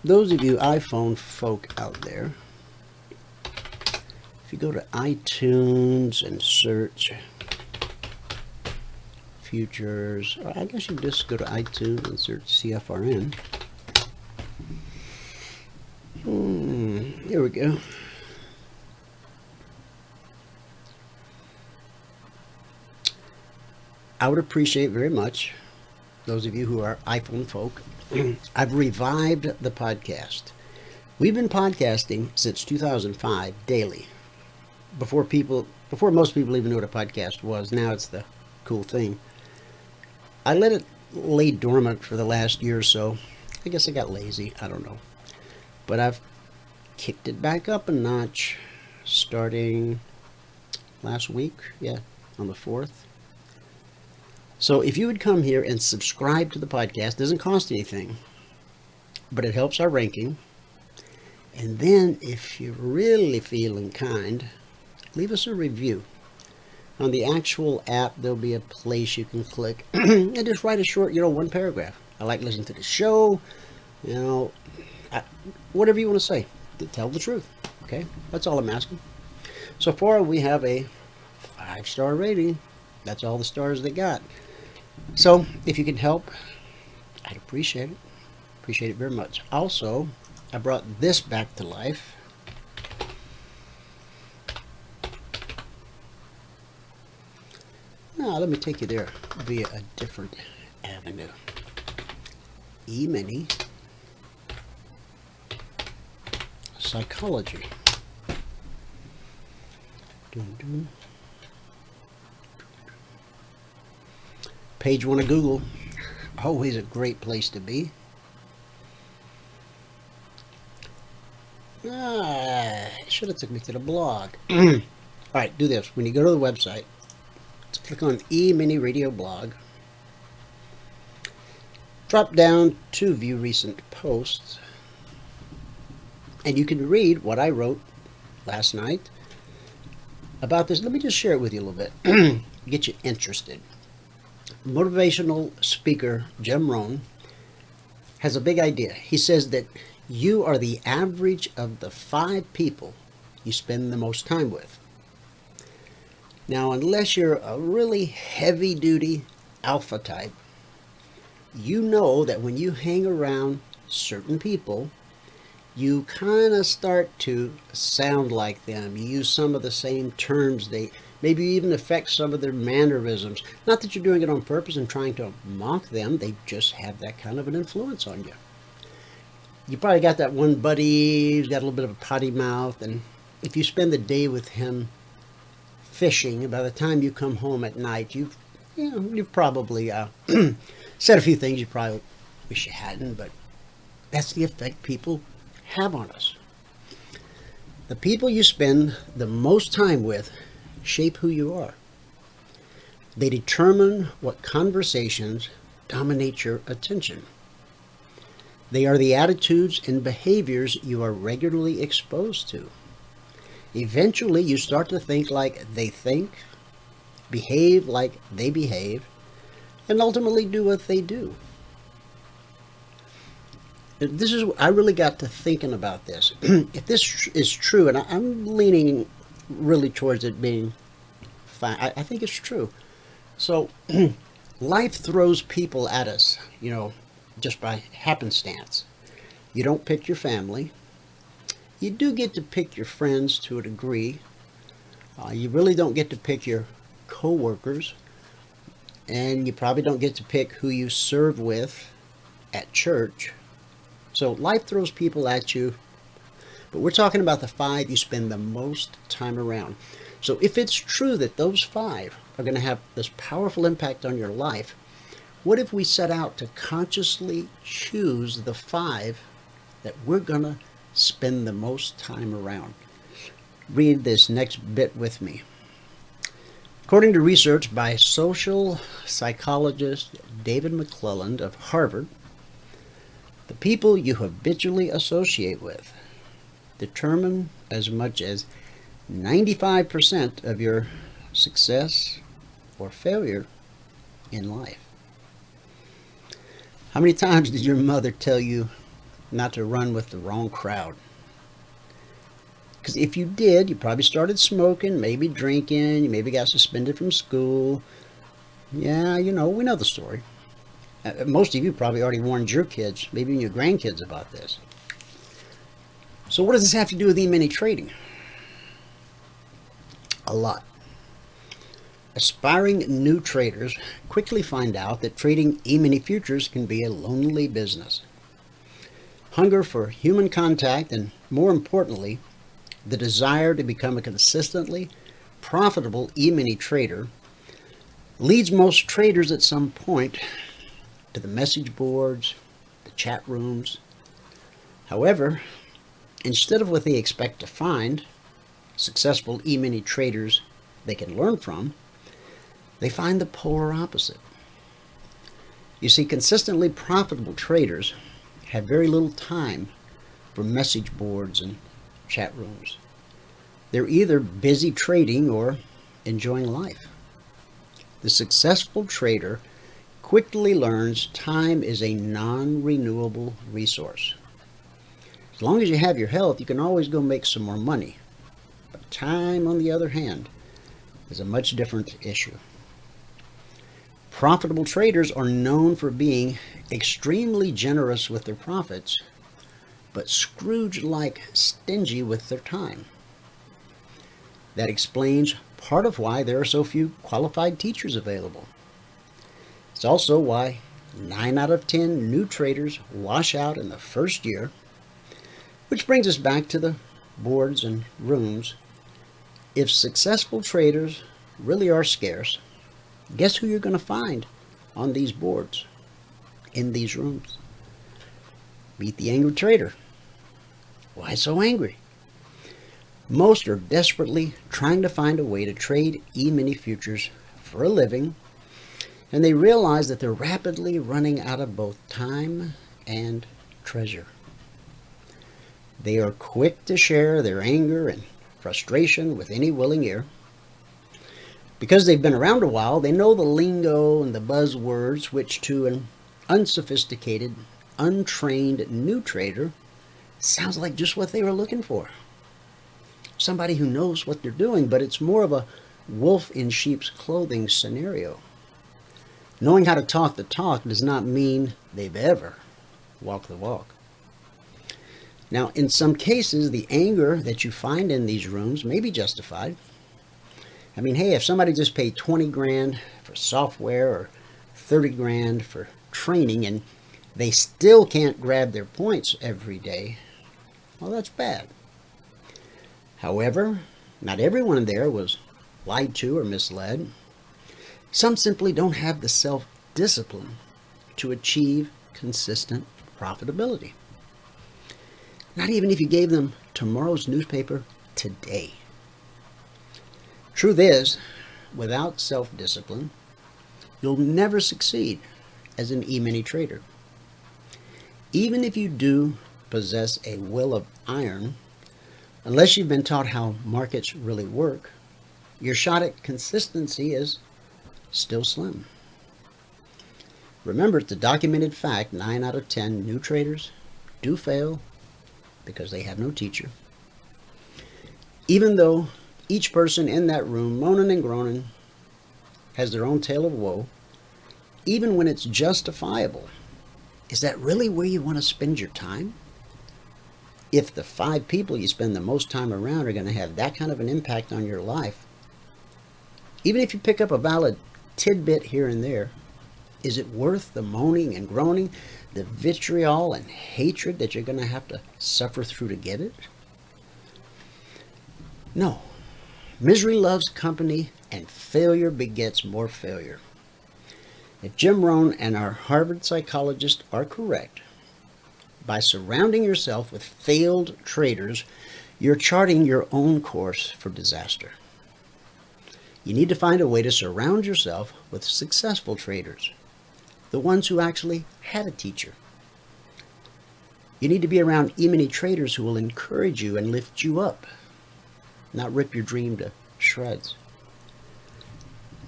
Those of you iPhone folk out there, if you go to iTunes and search Futures, or I guess you can just go to iTunes and search CFRN. Here we go. I would appreciate very much, those of you who are iPhone folk, I've revived the podcast. We've been podcasting since 2005 daily. Before most people even knew what a podcast was. Now it's the cool thing. I let it lay dormant for the last year or so. I guess I got lazy. I don't know. But I've kicked it back up a notch starting last week. Yeah, on the 4th. So if you would come here and subscribe to the podcast, it doesn't cost anything, but it helps our ranking. And then if you're really feeling kind, leave us a review. On the actual app, there'll be a place you can click and just write a short, one paragraph. I like listening to the show, whatever you want to say, to tell the truth. Okay, that's all I'm asking. So far, we have a 5-star rating. That's all the stars they got. So if you can help, I'd appreciate it. Appreciate it very much. Also, I brought this back to life. Now, let me take you there via a different avenue. Emini Psychology. Dun-dun. Page 1 of Google. Always a great place to be. Should have took me to the blog. All right, do this. When you go to the website, click on Emini Radio Blog. Drop down to View Recent Posts. And you can read what I wrote last night about this. Let me just share it with you a little bit. Get you interested. Motivational speaker Jim Rohn has a big idea. He says that you are the average of the 5 people you spend the most time with. Now, unless you're a really heavy-duty alpha type, you know that when you hang around certain people, you kind of start to sound like them. You use some of the same terms. Maybe you even affect some of their mannerisms. Not that you're doing it on purpose and trying to mock them. They just have that kind of an influence on you. You probably got that one buddy who's got a little bit of a potty mouth, and if you spend the day with him fishing, by the time you come home at night, you've probably said a few things you probably wish you hadn't, but that's the effect people have on us. The people you spend the most time with shape who you are. They determine what conversations dominate your attention. They are the attitudes and behaviors you are regularly exposed to. Eventually, you start to think like they think, behave like they behave, and ultimately do what they do. I really got to thinking about this. If this is true, and I'm leaning really towards it being fine, I think it's true. So, life throws people at us, just by happenstance. You don't pick your family. You do get to pick your friends to a degree. You really don't get to pick your co-workers. And you probably don't get to pick who you serve with at church. So life throws people at you. But we're talking about the 5 you spend the most time around. So if it's true that those 5 are going to have this powerful impact on your life, what if we set out to consciously choose the 5 that we're going to spend the most time around? Read this next bit with me. According to research by social psychologist David McClelland of Harvard, the people you habitually associate with determine as much as 95% of your success or failure in life. How many times did your mother tell you not to run with the wrong crowd? Because if you did, you probably started smoking, maybe drinking, you maybe got suspended from school. Yeah, we know the story. Most of you probably already warned your kids, maybe even your grandkids about this. So what does this have to do with Emini trading? A lot. Aspiring new traders quickly find out that trading Emini Futures can be a lonely business. Hunger for human contact and, more importantly, the desire to become a consistently profitable Emini trader leads most traders at some point to the message boards, the chat rooms. However, instead of what they expect to find, successful Emini traders they can learn from, they find the polar opposite. You see, consistently profitable traders have very little time for message boards and chat rooms. They're either busy trading or enjoying life. The successful trader quickly learns time is a non-renewable resource. As long as you have your health, you can always go make some more money. But time, on the other hand, is a much different issue. Profitable traders are known for being extremely generous with their profits, but Scrooge-like stingy with their time. That explains part of why there are so few qualified teachers available. It's also why 9 out of 10 new traders wash out in the first year, which brings us back to the boards and rooms. If successful traders really are scarce, guess who you're going to find on these boards, in these rooms? Meet the angry trader. Why so angry? Most are desperately trying to find a way to trade E-mini futures for a living, and they realize that they're rapidly running out of both time and treasure. They are quick to share their anger and frustration with any willing ear. Because they've been around a while, they know the lingo and the buzzwords which to an unsophisticated, untrained new trader sounds like just what they were looking for. Somebody who knows what they're doing, but it's more of a wolf in sheep's clothing scenario. Knowing how to talk the talk does not mean they've ever walked the walk. Now, in some cases, the anger that you find in these rooms may be justified. I mean, hey, if somebody just paid 20 grand for software or 30 grand for training and they still can't grab their points every day, well, that's bad. However, not everyone there was lied to or misled. Some simply don't have the self-discipline to achieve consistent profitability. Not even if you gave them tomorrow's newspaper today. Truth is, without self-discipline, you'll never succeed as an E-mini trader. Even if you do possess a will of iron, unless you've been taught how markets really work, your shot at consistency is still slim. Remember, it's a documented fact, 9 out of 10 new traders do fail because they have no teacher. Even though each person in that room, moaning and groaning, has their own tale of woe, even when it's justifiable, is that really where you want to spend your time? If the 5 people you spend the most time around are going to have that kind of an impact on your life, even if you pick up a valid tidbit here and there, is it worth the moaning and groaning, the vitriol and hatred that you're going to have to suffer through to get it? No. Misery loves company, and failure begets more failure. If Jim Rohn and our Harvard psychologist are correct, by surrounding yourself with failed traders, you're charting your own course for disaster. You need to find a way to surround yourself with successful traders, the ones who actually had a teacher. You need to be around E-mini traders who will encourage you and lift you up, not rip your dream to shreds.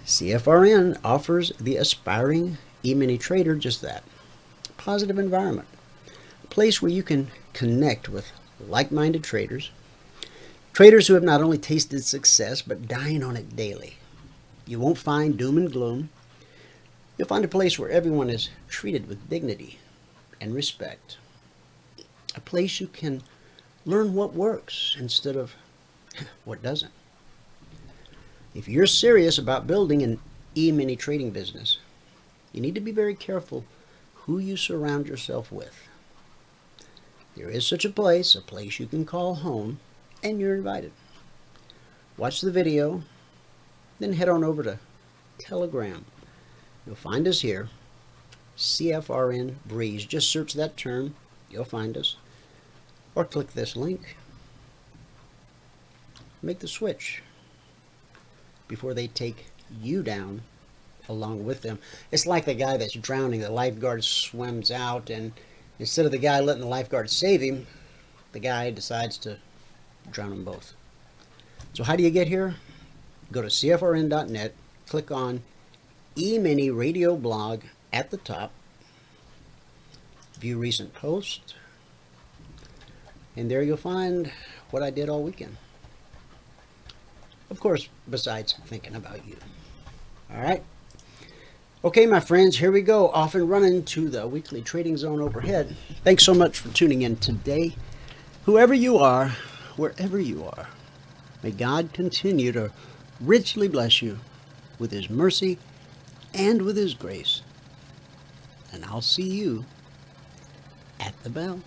CFRN offers the aspiring E-mini trader just that, a positive environment, a place where you can connect with like-minded traders who have not only tasted success but dine on it daily. You won't find doom and gloom. You'll find a place where everyone is treated with dignity and respect, a place you can learn what works instead of what doesn't. If you're serious about building an E-mini trading business, you need to be very careful who you surround yourself with. There is such a place you can call home, and you're invited. Watch the video, then head on over to Telegram. You'll find us here, CFRN Breeze. Just search that term, you'll find us. Or click this link. Make the switch. before they take you down along with them. It's like the guy that's drowning. The lifeguard swims out, and instead of the guy letting the lifeguard save him, the guy decides to drown them both. So how do you get here? Go to CFRN.net, click on Emini Radio Blog at the top, view recent posts, and there you'll find what I did all weekend. Of course, besides thinking about you. All right. Okay, my friends, here we go. Off and running to the weekly trading zone overhead. Thanks so much for tuning in today. Whoever you are, wherever you are, may God continue to richly bless you with His mercy and with His grace. And I'll see you at the bell.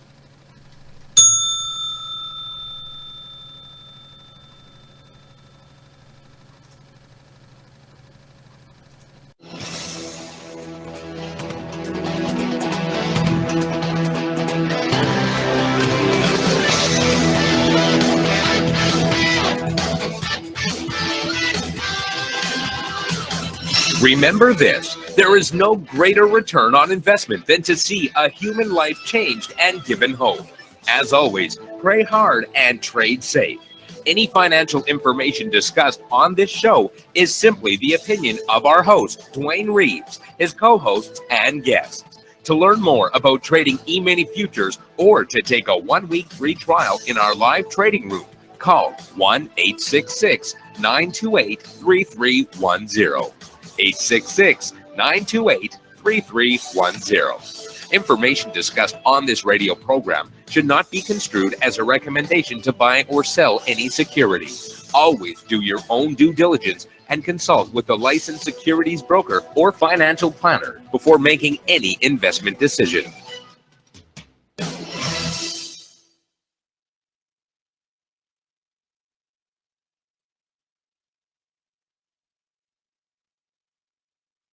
Remember this, there is no greater return on investment than to see a human life changed and given hope. As always, pray hard and trade safe. Any financial information discussed on this show is simply the opinion of our host, Dwayne Reeves, his co-hosts, and guests. To learn more about trading Emini Futures or to take a 1-week free trial in our live trading room, call 1-866-928-3310. 866-928-3310. Information discussed on this radio program should not be construed as a recommendation to buy or sell any security. Always do your own due diligence and consult with a licensed securities broker or financial planner before making any investment decision.